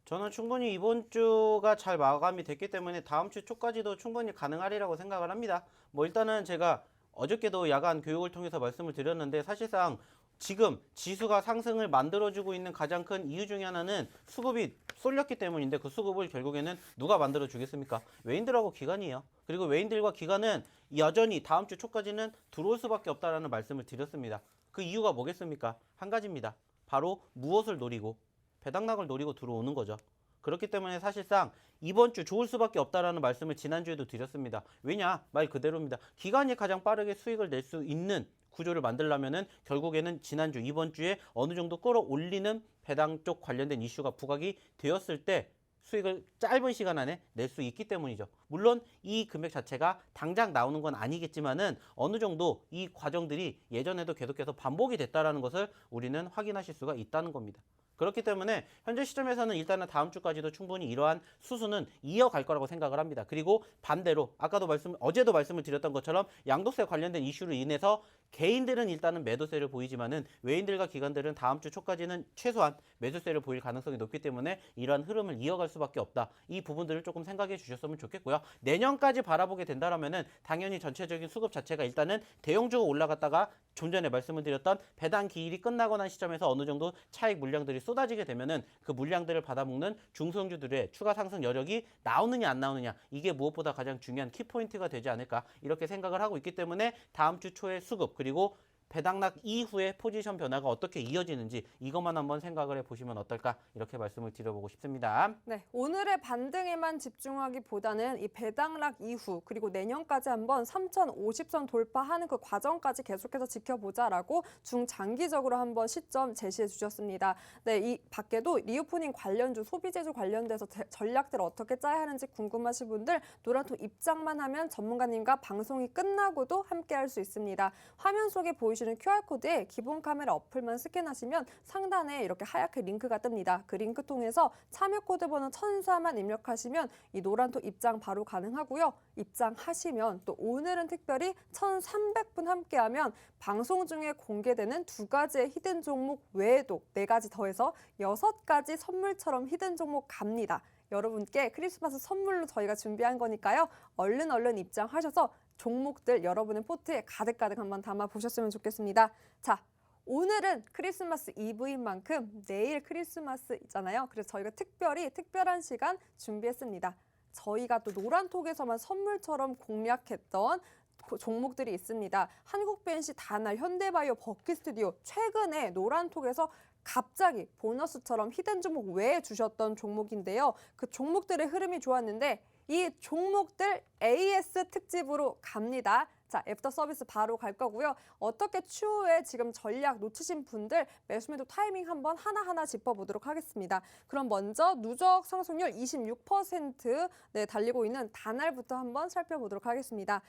저는 충분히 이번 주가 잘 마감이 됐기 때문에 다음 주 초까지도 충분히 가능하리라고 생각을 합니다. 뭐 일단은 제가 어저께도 야간 교육을 통해서 말씀을 드렸는데 사실상 지금 지수가 상승을 만들어주고 있는 가장 큰 이유 중에 하나는 수급이 쏠렸기 때문인데 그 수급을 결국에는 누가 만들어 주겠습니까? 외인들하고 기관이에요. 그리고 외인들과 기관은 여전히 다음 주 초까지는 들어올 수밖에 없다라는 말씀을 드렸습니다. 그 이유가 뭐겠습니까? 한 가지입니다. 바로 무엇을 노리고 배당락을 노리고 들어오는 거죠. 그렇기 때문에 사실상 이번 주 좋을 수밖에 없다라는 말씀을 지난주에도 드렸습니다. 왜냐? 말 그대로입니다. 기관이 가장 빠르게 수익을 낼 수 있는 구조를 만들려면은 결국에는 지난주, 이번 주에 어느 정도 끌어올리는 배당 쪽 관련된 이슈가 부각이 되었을 때 수익을 짧은 시간 안에 낼 수 있기 때문이죠. 물론 이 금액 자체가 당장 나오는 건 아니겠지만은 어느 정도 이 과정들이 예전에도 계속해서 반복이 됐다라는 것을 우리는 확인하실 수가 있다는 겁니다. 그렇기 때문에 현재 시점에서는 일단은 다음 주까지도 충분히 이러한 수순은 이어갈 거라고 생각을 합니다. 그리고 반대로 어제도 말씀을 드렸던 것처럼 양도세 관련된 이슈로 인해서 개인들은 일단은 매도세를 보이지만은 외인들과 기관들은 다음 주 초까지는 최소한 매수세를 보일 가능성이 높기 때문에 이러한 흐름을 이어갈 수밖에 없다. 이 부분들을 조금 생각해 주셨으면 좋겠고요. 내년까지 바라보게 된다면은 당연히 전체적인 수급 자체가 일단은 대형주가 올라갔다가 좀 전에 말씀을 드렸던 배당 기일이 끝나고 난 시점에서 어느 정도 차익 물량들이 쏟아지게 되면은 그 물량들을 받아먹는 중소형주들의 추가 상승 여력이 나오느냐 안 나오느냐, 이게 무엇보다 가장 중요한 키포인트가 되지 않을까 이렇게 생각을 하고 있기 때문에 다음 주 초에 수급 그리고 배당락 이후에 포지션 변화가 어떻게 이어지는지 이것만 한번 생각을 해보시면 어떨까 이렇게 말씀을 드려보고 싶습니다. 네, 오늘의 반등에만 집중하기보다는 이 배당락 이후 그리고 내년까지 한번 3,050선 돌파하는 그 과정까지 계속해서 지켜보자라고 중장기적으로 한번 시점 제시해 주셨습니다. 네, 이 밖에도 리오프닝 관련주, 소비재주 관련돼서 전략들을 어떻게 짜야 하는지 궁금하신 분들 노란톡 입장만 하면 전문가님과 방송이 끝나고도 함께 할 수 있습니다. 화면 속에 보이시는 QR코드에 기본 카메라 어플만 스캔하시면 상단에 이렇게 하얗게 링크가 뜹니다. 그 링크 통해서 참여 코드 번호 1004만 입력하시면 이 노란톡 입장 바로 가능하고요. 입장하시면 또 오늘은 특별히 1,300분 함께하면 방송 중에 공개되는 2가지의 히든 종목 외에도 4가지 더해서 6가지 선물처럼 히든 종목 갑니다. 여러분께 크리스마스 선물로 저희가 준비한 거니까요. 얼른 입장하셔서 종목들 여러분의 포트에 가득가득 한번 담아보셨으면 좋겠습니다. 자, 오늘은 크리스마스 이브인 만큼 내일 크리스마스 있잖아요. 그래서 저희가 특별한 시간 준비했습니다. 저희가 또 노란톡에서만 선물처럼 공략했던 종목들이 있습니다. 한국벤시, 다날, 현대바이오, 버킷스튜디오 최근에 노란톡에서 갑자기 보너스처럼 히든 종목 외에 주셨던 종목인데요. 그 종목들의 흐름이 좋았는데 이 종목들 AS 특집으로 갑니다. 자, 애프터 서비스 바로 갈 거고요. 어떻게 추후에 지금 전략 놓치신 분들 매수 매도 타이밍 한번 하나하나 짚어보도록 하겠습니다. 그럼 먼저 누적 상승률 26% 달리고 있는 다날부터 한번 살펴보도록 하겠습니다.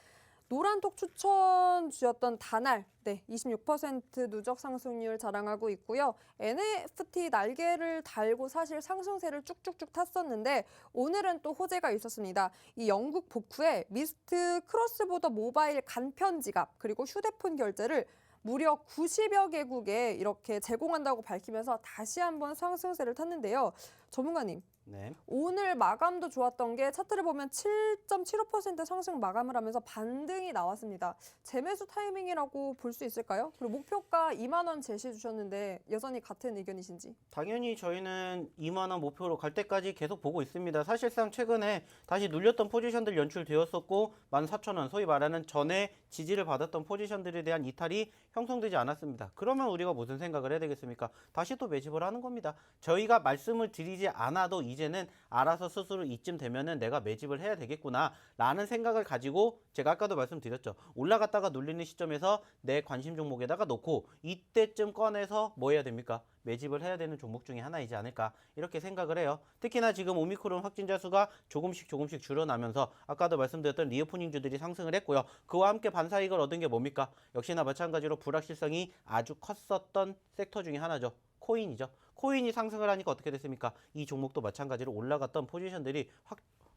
노란톡 추천 주셨던 다날, 26% 누적 상승률 자랑하고 있고요. NFT 날개를 달고 사실 상승세를 쭉쭉쭉 탔었는데 오늘은 또 호재가 있었습니다. 이 영국 복후에 미스트 크로스보더 모바일 간편 지갑 그리고 휴대폰 결제를 무려 90여 개국에 이렇게 제공한다고 밝히면서 다시 한번 상승세를 탔는데요. 전문가님. 네. 오늘 마감도 좋았던 게 차트를 보면 7.75% 상승 마감을 하면서 반등이 나왔습니다. 재매수 타이밍이라고 볼 수 있을까요? 그리고 목표가 2만 원 제시해 주셨는데 여전히 같은 의견이신지? 당연히 저희는 2만 원 목표로 갈 때까지 계속 보고 있습니다. 사실상 최근에 다시 눌렸던 포지션들 연출되었었고 14,000원 소위 말하는 전에 지지를 받았던 포지션들에 대한 이탈이 형성되지 않았습니다. 그러면 우리가 무슨 생각을 해야 되겠습니까? 다시 또 매집을 하는 겁니다. 저희가 말씀을 드리지 않아도 이제는 알아서 스스로 이쯤 되면은 내가 매집을 해야 되겠구나 라는 생각을 가지고 제가 아까도 말씀드렸죠. 올라갔다가 눌리는 시점에서 내 관심 종목에다가 놓고 이때쯤 꺼내서 뭐 해야 됩니까? 매집을 해야 되는 종목 중에 하나이지 않을까 이렇게 생각을 해요. 특히나 지금 오미크론 확진자 수가 조금씩 줄어나면서 아까도 말씀드렸던 리오프닝주들이 상승을 했고요. 그와 함께 반사이익을 얻은 게 뭡니까? 역시나 마찬가지로 불확실성이 아주 컸었던 섹터 중에 하나죠. 코인이죠. 코인이 상승을 하니까 어떻게 됐습니까? 이 종목도 마찬가지로 올라갔던 포지션들이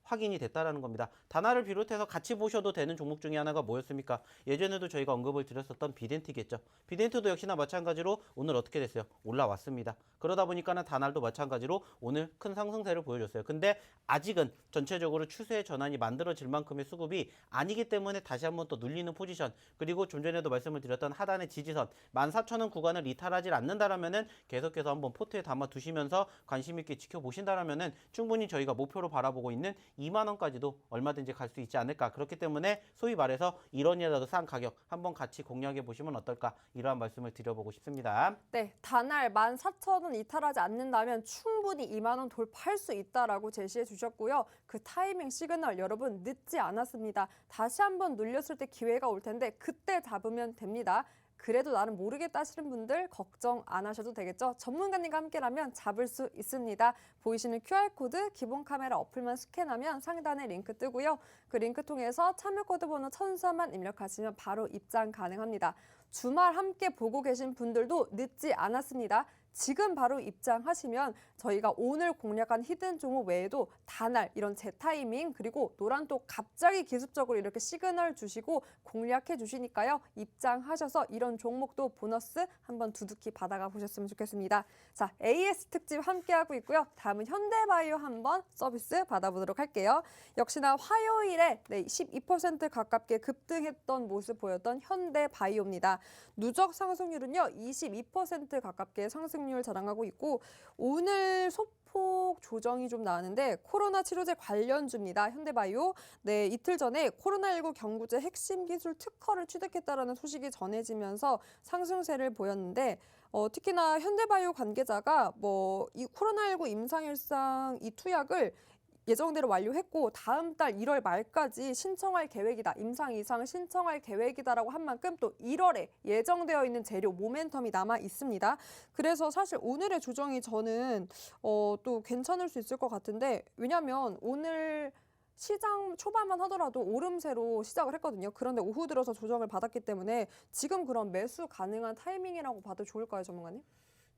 확인이 됐다라는 겁니다. 다나를 비롯해서 같이 보셔도 되는 종목 중에 하나가 뭐였습니까? 예전에도 저희가 언급을 드렸었던 비덴트겠죠. 비덴트도 역시나 마찬가지로 오늘 어떻게 됐어요? 올라왔습니다. 그러다 보니까는 다날도 마찬가지로 오늘 큰 상승세를 보여줬어요. 근데 아직은 전체적으로 추세 전환이 만들어질 만큼의 수급이 아니기 때문에 다시 한번 또 눌리는 포지션, 그리고 좀 전에도 말씀을 드렸던 하단의 지지선 14,000원 구간을 이탈하지 않는다라면은 계속해서 한번 포트에 담아 두시면서 관심 있게 지켜보신다라면은 충분히 저희가 목표로 바라보고 있는 2만 원까지도 얼마든지 갈 수 있지 않을까. 그렇기 때문에 소위 말해서 1원이라도 싼 가격 한번 같이 공략해 보시면 어떨까, 이러한 말씀을 드려보고 싶습니다. 네, 다날 14,000원 이탈하지 않는다면 충분히 2만 원 돌파할 수 있다라고 제시해 주셨고요. 그 타이밍 시그널 여러분 늦지 않았습니다. 다시 한번 눌렸을 때 기회가 올 텐데 그때 잡으면 됩니다. 그래도 나는 모르겠다 하시는 분들 걱정 안 하셔도 되겠죠. 전문가님과 함께라면 잡을 수 있습니다. 보이시는 QR코드 기본 카메라 어플만 스캔하면 상단에 링크 뜨고요. 그 링크 통해서 참여 코드 번호 1004만 입력하시면 바로 입장 가능합니다. 주말 함께 보고 계신 분들도 늦지 않았습니다. 지금 바로 입장하시면 저희가 오늘 공략한 히든 종목 외에도 다날 이런 재타이밍 그리고 노란톡 갑자기 기습적으로 이렇게 시그널 주시고 공략해 주시니까요. 입장하셔서 이런 종목도 보너스 한번 두둑히 받아가 보셨으면 좋겠습니다. 자, AS 특집 함께하고 있고요. 다음은 현대바이오 한번 서비스 받아보도록 할게요. 역시나 화요일에 12% 가깝게 급등했던 모습 보였던 현대바이오입니다. 누적 상승률은요. 22% 가깝게 상승률 상승률 자랑하고 있고 오늘 소폭 조정이 좀 나왔는데 코로나 치료제 관련주입니다. 현대바이오. 네, 이틀 전에 코로나19 경구제 핵심 기술 특허를 취득했다라는 소식이 전해지면서 상승세를 보였는데 특히나 현대바이오 관계자가 이 코로나19 임상일상 이 투약을 예정대로 완료했고 다음 달 1월 말까지 신청할 계획이다. 임상 이상 신청할 계획이다라고 한 만큼 또 1월에 예정되어 있는 재료 모멘텀이 남아 있습니다. 그래서 사실 오늘의 조정이 저는 또 괜찮을 수 있을 것 같은데 왜냐하면 오늘 시장 초반만 하더라도 오름세로 시작을 했거든요. 그런데 오후 들어서 조정을 받았기 때문에 지금 그런 매수 가능한 타이밍이라고 봐도 좋을까요, 전문가님?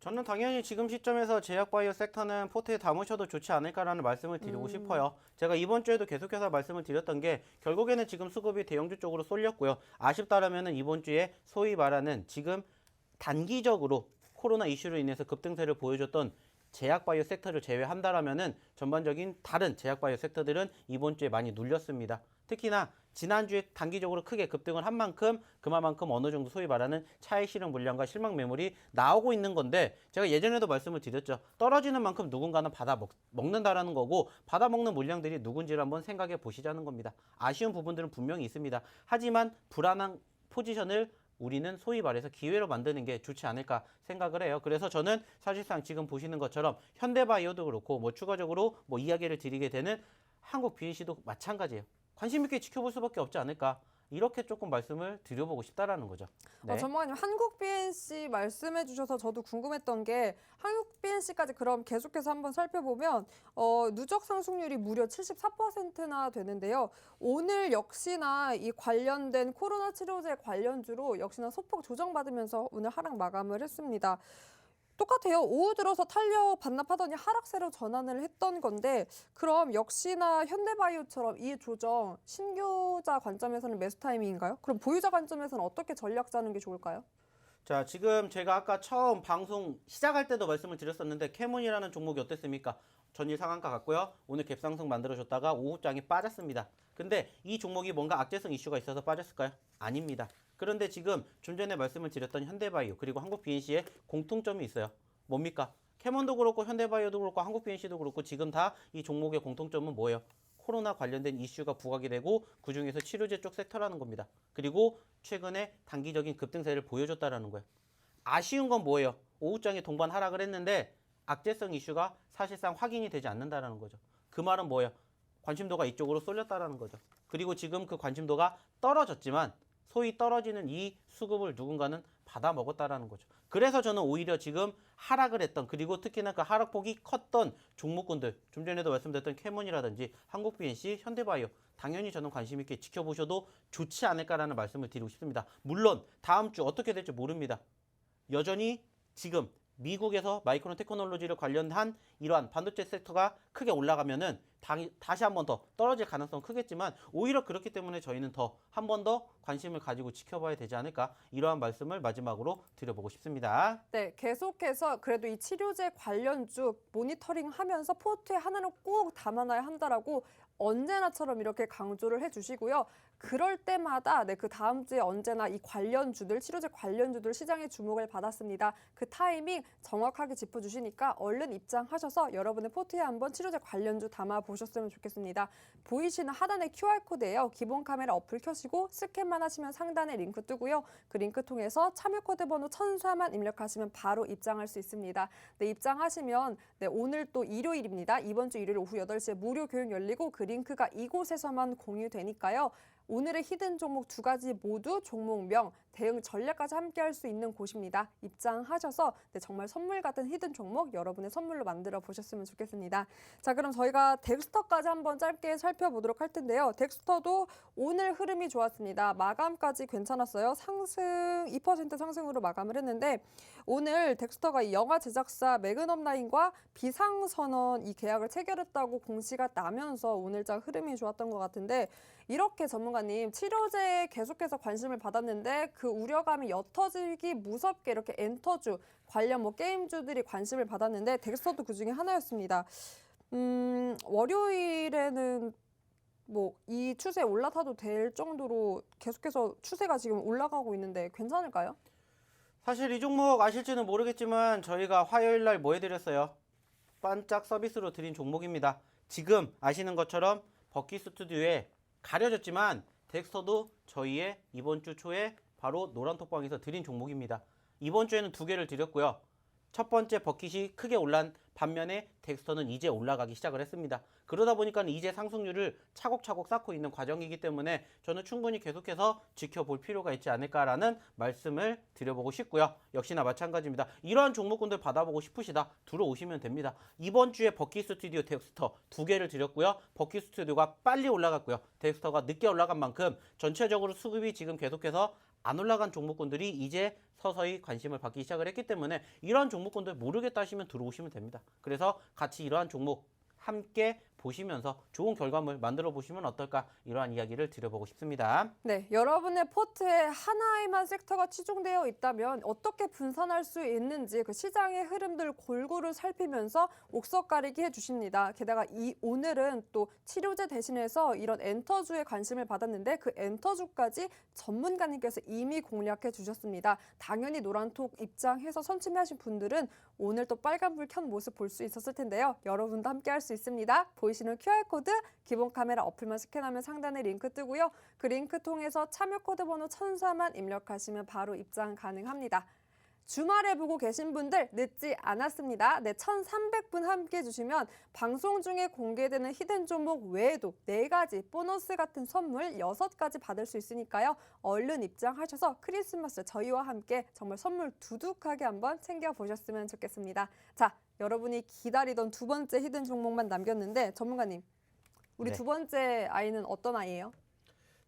저는 당연히 지금 시점에서 제약바이오 섹터는 포트에 담으셔도 좋지 않을까라는 말씀을 드리고 싶어요. 제가 이번 주에도 계속해서 말씀을 드렸던 게 결국에는 지금 수급이 대형주 쪽으로 쏠렸고요. 아쉽다라면은 이번 주에 소위 말하는 지금 단기적으로 코로나 이슈로 인해서 급등세를 보여줬던 제약바이오 섹터를 제외한다라면은 전반적인 다른 제약바이오 섹터들은 이번 주에 많이 눌렸습니다. 특히나 지난주에 단기적으로 크게 급등을 한 만큼 그만큼 어느 정도 소위 말하는 차익 실현 물량과 실망 매물이 나오고 있는 건데 제가 예전에도 말씀을 드렸죠. 떨어지는 만큼 누군가는 먹는다라는 거고 받아먹는 물량들이 누군지를 한번 생각해 보시자는 겁니다. 아쉬운 부분들은 분명히 있습니다. 하지만 불안한 포지션을 우리는 소위 말해서 기회로 만드는 게 좋지 않을까 생각을 해요. 그래서 저는 사실상 지금 보시는 것처럼 현대바이오도 그렇고 추가적으로 이야기를 드리게 되는 한국 BNC도 마찬가지예요. 관심 있게 지켜볼 수밖에 없지 않을까. 이렇게 조금 말씀을 드려보고 싶다라는 거죠. 네. 전문가님, 한국 BNC 말씀해 주셔서 저도 궁금했던 게 한국 BNC까지 그럼 계속해서 한번 살펴보면 누적 상승률이 무려 74%나 되는데요. 오늘 역시나 이 관련된 코로나 치료제 관련주로 역시나 소폭 조정받으면서 오늘 하락 마감을 했습니다. 똑같아요. 오후 들어서 탄력 반납하더니 하락세로 전환을 했던 건데 그럼 역시나 현대바이오처럼 이 조정 신규자 관점에서는 매수 타이밍인가요? 그럼 보유자 관점에서는 어떻게 전략 짜는 게 좋을까요? 자, 지금 제가 아까 처음 방송 시작할 때도 말씀을 드렸었는데 캐몬이라는 종목이 어땠습니까? 전일 상한가 갔고요. 오늘 갭상승 만들어줬다가 오후장에 빠졌습니다. 근데 이 종목이 뭔가 악재성 이슈가 있어서 빠졌을까요? 아닙니다. 그런데 지금 좀 전에 말씀을 드렸던 현대바이오 그리고 한국 BNC의 공통점이 있어요. 뭡니까? 캐몬도 그렇고 현대바이오도 그렇고 한국 BNC도 그렇고 지금 다 이 종목의 공통점은 뭐예요? 코로나 관련된 이슈가 부각이 되고 그중에서 치료제 쪽 섹터라는 겁니다. 그리고 최근에 단기적인 급등세를 보여줬다라는 거예요. 아쉬운 건 뭐예요? 오후장에 동반 하락을 했는데 악재성 이슈가 사실상 확인이 되지 않는다라는 거죠. 그 말은 뭐예요? 관심도가 이쪽으로 쏠렸다라는 거죠. 그리고 지금 그 관심도가 떨어졌지만 소위 떨어지는 이 수급을 누군가는 받아 먹었다라는 거죠. 그래서 저는 오히려 지금 하락을 했던 그리고 특히나 그 하락폭이 컸던 종목군들 좀 전에도 말씀드렸던 캐몬이라든지 한국 BNC, 현대바이오 당연히 저는 관심 있게 지켜보셔도 좋지 않을까라는 말씀을 드리고 싶습니다. 물론 다음 주 어떻게 될지 모릅니다. 여전히 지금 미국에서 마이크론 테크놀로지를 관련한 이러한 반도체 섹터가 크게 올라가면은 다시 한 번 더 떨어질 가능성은 크겠지만 오히려 그렇기 때문에 저희는 더 한 번 더 관심을 가지고 지켜봐야 되지 않을까 이러한 말씀을 마지막으로 드려보고 싶습니다. 네, 계속해서 그래도 이 치료제 관련주 모니터링 하면서 포트에 하나는 꼭 담아놔야 한다라고 언제나처럼 이렇게 강조를 해주시고요. 그럴 때마다 그 다음 주에 언제나 이 관련주들, 치료제 관련주들 시장의 주목을 받았습니다. 그 타이밍 정확하게 짚어주시니까 얼른 입장하셔서 여러분의 포트에 한번 치료제 관련주 담아보셨으면 좋겠습니다. 보이시는 하단의 QR코드예요. 기본 카메라 어플 켜시고 스캔만 하시면 상단에 링크 뜨고요. 그 링크 통해서 참여 코드 번호 1004만 입력하시면 바로 입장할 수 있습니다. 네, 입장하시면 오늘 또 일요일입니다. 이번 주 일요일 오후 8시에 무료 교육 열리고 그 링크가 이곳에서만 공유되니까요. 오늘의 히든 종목 2가지 모두 종목명, 대응 전략까지 함께 할 수 있는 곳입니다. 입장하셔서 정말 선물 같은 히든 종목 여러분의 선물로 만들어 보셨으면 좋겠습니다. 자, 그럼 저희가 덱스터까지 한번 짧게 살펴보도록 할 텐데요. 덱스터도 오늘 흐름이 좋았습니다. 마감까지 괜찮았어요. 상승 2% 상승으로 마감을 했는데 오늘 덱스터가 이 영화 제작사 매그넘라인과 비상선언 이 계약을 체결했다고 공시가 나면서 오늘장 흐름이 좋았던 것 같은데 이렇게 전문가님 치료제에 계속해서 관심을 받았는데 그 우려감이 옅어지기 무섭게 이렇게 엔터주 관련 게임주들이 관심을 받았는데 덱스터도 그 중에 하나였습니다. 월요일에는 이 추세에 올라타도 될 정도로 계속해서 추세가 지금 올라가고 있는데 괜찮을까요? 사실 이 종목 아실지는 모르겠지만 저희가 화요일 날 뭐 해드렸어요? 반짝 서비스로 드린 종목입니다. 지금 아시는 것처럼 버키 스튜디오에 가려졌지만 덱스터도 저희의 이번 주 초에 바로 노란톡방에서 드린 종목입니다. 이번 주에는 두 개를 드렸고요. 첫 번째 버킷이 크게 올란 반면에 덱스터는 이제 올라가기 시작을 했습니다. 그러다 보니까 이제 상승률을 차곡차곡 쌓고 있는 과정이기 때문에 저는 충분히 계속해서 지켜볼 필요가 있지 않을까라는 말씀을 드려보고 싶고요. 역시나 마찬가지입니다. 이러한 종목군들 받아보고 싶으시다. 들어오시면 됩니다. 이번 주에 버킷 스튜디오 덱스터 두 개를 드렸고요. 버킷 스튜디오가 빨리 올라갔고요. 덱스터가 늦게 올라간 만큼 전체적으로 수급이 지금 계속해서 안 올라간 종목군들이 이제 서서히 관심을 받기 시작을 했기 때문에 이러한 종목군들 모르겠다 하시면 들어오시면 됩니다. 그래서 같이 이러한 종목 함께 보시면서 좋은 결과물 만들어 보시면 어떨까 이러한 이야기를 드려보고 싶습니다. 네, 여러분의 포트에 하나에만 섹터가 치중되어 있다면 어떻게 분산할 수 있는지 그 시장의 흐름들 골고루 살피면서 옥석 가리기 해주십니다. 게다가 오늘은 또 치료제 대신해서 이런 엔터주에 관심을 받았는데 그 엔터주까지 전문가님께서 이미 공략해 주셨습니다. 당연히 노란톡 입장해서 선침하신 분들은 오늘 또 빨간불 켠 모습 볼 수 있었을 텐데요. 여러분도 함께 할 수 있습니다. 보이시는 QR코드 기본 카메라 어플만 스캔하면 상단에 링크 뜨고요. 그 링크 통해서 참여 코드 번호 1004만 입력하시면 바로 입장 가능합니다. 주말에 보고 계신 분들 늦지 않았습니다. 네, 1,300분 함께 해주시면 방송 중에 공개되는 히든 종목 외에도 4가지 보너스 같은 선물 6가지 받을 수 있으니까요. 얼른 입장하셔서 크리스마스 저희와 함께 정말 선물 두둑하게 한번 챙겨보셨으면 좋겠습니다. 자, 여러분이 기다리던 두 번째 히든 종목만 남겼는데 전문가님, 우리 네. 두 번째 아이는 어떤 아이예요?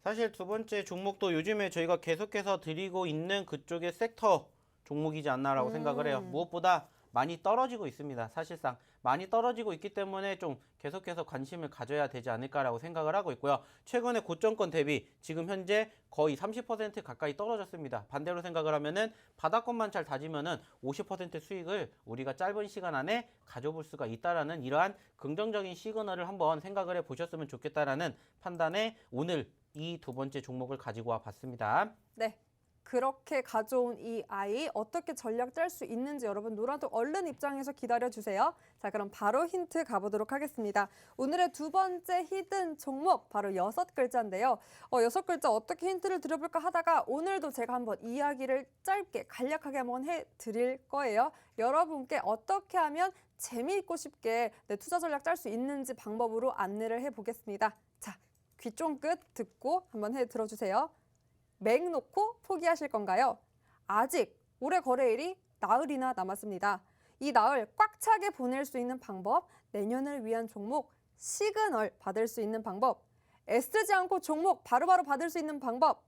사실 두 번째 종목도 요즘에 저희가 계속해서 드리고 있는 그쪽의 섹터 종목이지 않나라고 생각을 해요. 무엇보다 많이 떨어지고 있습니다. 사실상 많이 떨어지고 있기 때문에 좀 계속해서 관심을 가져야 되지 않을까라고 생각을 하고 있고요. 최근에 고점권 대비 지금 현재 거의 30% 가까이 떨어졌습니다. 반대로 생각을 하면은 바닥권만 잘 다지면은 50% 수익을 우리가 짧은 시간 안에 가져볼 수가 있다라는 이러한 긍정적인 시그널을 한번 생각을 해 보셨으면 좋겠다라는 판단에 오늘 이 두 번째 종목을 가지고 와 봤습니다. 네. 그렇게 가져온 이 아이 어떻게 전략 짤 수 있는지 여러분 노란톡 얼른 입장해서 기다려주세요. 자, 그럼 바로 힌트 가보도록 하겠습니다. 오늘의 두 번째 히든 종목 바로 6글자인데요. 6글자 어떻게 힌트를 드려볼까 하다가 오늘도 제가 한번 이야기를 짧게 간략하게 한번 해드릴 거예요. 여러분께 어떻게 하면 재미있고 쉽게 내 투자 전략 짤 수 있는지 방법으로 안내를 해보겠습니다. 자, 귀 쫑긋 듣고 한번 들어주세요. 맥 놓고 포기하실 건가요? 아직 올해 거래일이 나흘이나 남았습니다. 이 나흘 꽉 차게 보낼 수 있는 방법, 내년을 위한 종목, 시그널 받을 수 있는 방법, 애쓰지 않고 종목 바로바로 받을 수 있는 방법,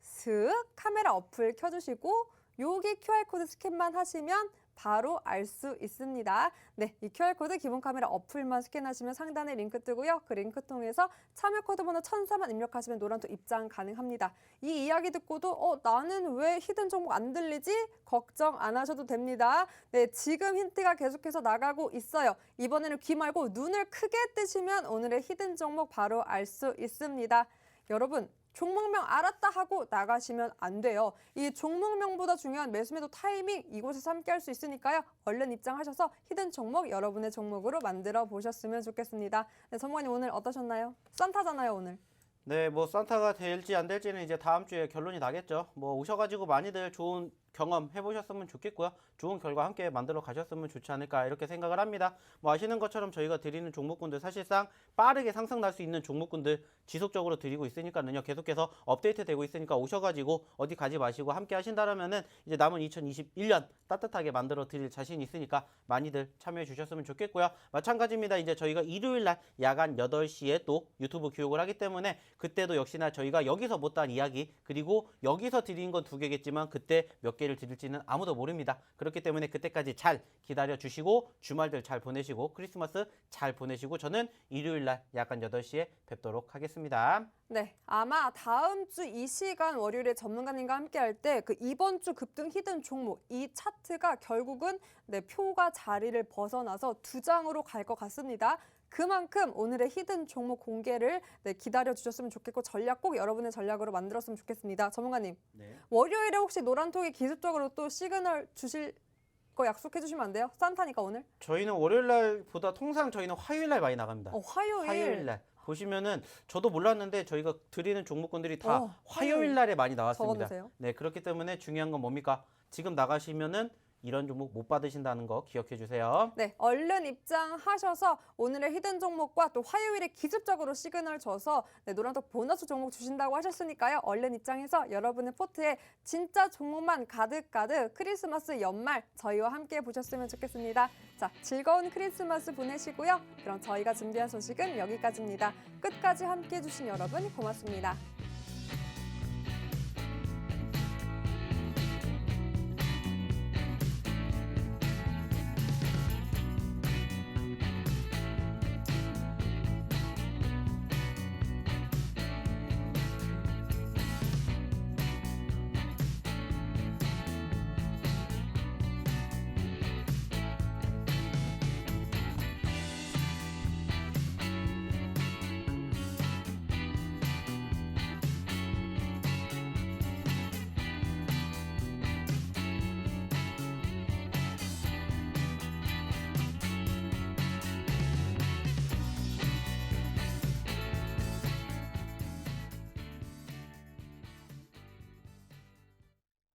슥 카메라 어플 켜주시고 여기 QR코드 스캔만 하시면 바로 알 수 있습니다. 네, 이 QR코드 기본 카메라 어플만 스캔하시면 상단에 링크 뜨고요. 그 링크 통해서 참여 코드 번호 1004만 입력하시면 노란톡 입장 가능합니다. 이 이야기 듣고도 나는 왜 히든 종목 안 들리지? 걱정 안 하셔도 됩니다. 네, 지금 힌트가 계속해서 나가고 있어요. 이번에는 귀 말고 눈을 크게 뜨시면 오늘의 히든 종목 바로 알 수 있습니다. 여러분, 종목명 알았다 하고 나가시면 안 돼요. 이 종목명보다 중요한 매수매도 타이밍 이곳에서 함께 할 수 있으니까요. 얼른 입장하셔서 히든 종목 여러분의 종목으로 만들어 보셨으면 좋겠습니다. 네, 전문가님 오늘 어떠셨나요? 산타잖아요, 오늘. 네, 뭐 산타가 될지 안 될지는 이제 다음 주에 결론이 나겠죠. 뭐 오셔가지고 많이들 좋은 경험 해보셨으면 좋겠고요. 좋은 결과 함께 만들어 가셨으면 좋지 않을까 이렇게 생각을 합니다. 뭐 아시는 것처럼 저희가 드리는 종목군들 사실상 빠르게 상승 날 수 있는 종목군들 지속적으로 드리고 있으니까는요. 계속해서 업데이트 되고 있으니까 오셔가지고 어디 가지 마시고 함께 하신다라면은 이제 남은 2021년 따뜻하게 만들어 드릴 자신이 있으니까 많이들 참여해 주셨으면 좋겠고요. 마찬가지입니다. 이제 저희가 일요일 날 야간 8시에 또 유튜브 교육을 하기 때문에 그때도 역시나 저희가 여기서 못한 이야기 그리고 여기서 드린 건 2개겠지만 그때 몇 개를 드릴지는 아무도 모릅니다. 그렇기 때문에 그때까지 잘 기다려 주시고 주말들 잘 보내시고 크리스마스 잘 보내시고 저는 일요일 날 약간 8시에 뵙도록 하겠습니다. 네, 아마 다음 주 이 시간 월요일에 전문가님과 함께 할 때 그 이번 주 급등 히든 종목 이 차트가 결국은 표가 자리를 벗어나서 두 장으로 갈 것 같습니다. 그만큼 오늘의 히든 종목 공개를 기다려 주셨으면 좋겠고 전략 꼭 여러분의 전략으로 만들었으면 좋겠습니다. 전문가님, 네. 월요일에 혹시 노란톡에 기습적으로 또 시그널 주실 거 약속해 주시면 안 돼요? 산타니까 오늘. 저희는 월요일 날보다 통상 저희는 화요일 날 많이 나갑니다. 화요일. 화요일 날. 보시면은 저도 몰랐는데 저희가 드리는 종목군들이 다 화요일. 화요일 날에 많이 나왔습니다. 적어두세요. 네, 그렇기 때문에 중요한 건 뭡니까? 지금 나가시면은 이런 종목 못 받으신다는 거 기억해 주세요. 네, 얼른 입장하셔서 오늘의 히든 종목과 또 화요일에 기습적으로 시그널 줘서 노란톡 보너스 종목 주신다고 하셨으니까요. 얼른 입장해서 여러분의 포트에 진짜 종목만 가득가득 크리스마스 연말 저희와 함께 보셨으면 좋겠습니다. 자, 즐거운 크리스마스 보내시고요. 그럼 저희가 준비한 소식은 여기까지입니다. 끝까지 함께 해주신 여러분 고맙습니다.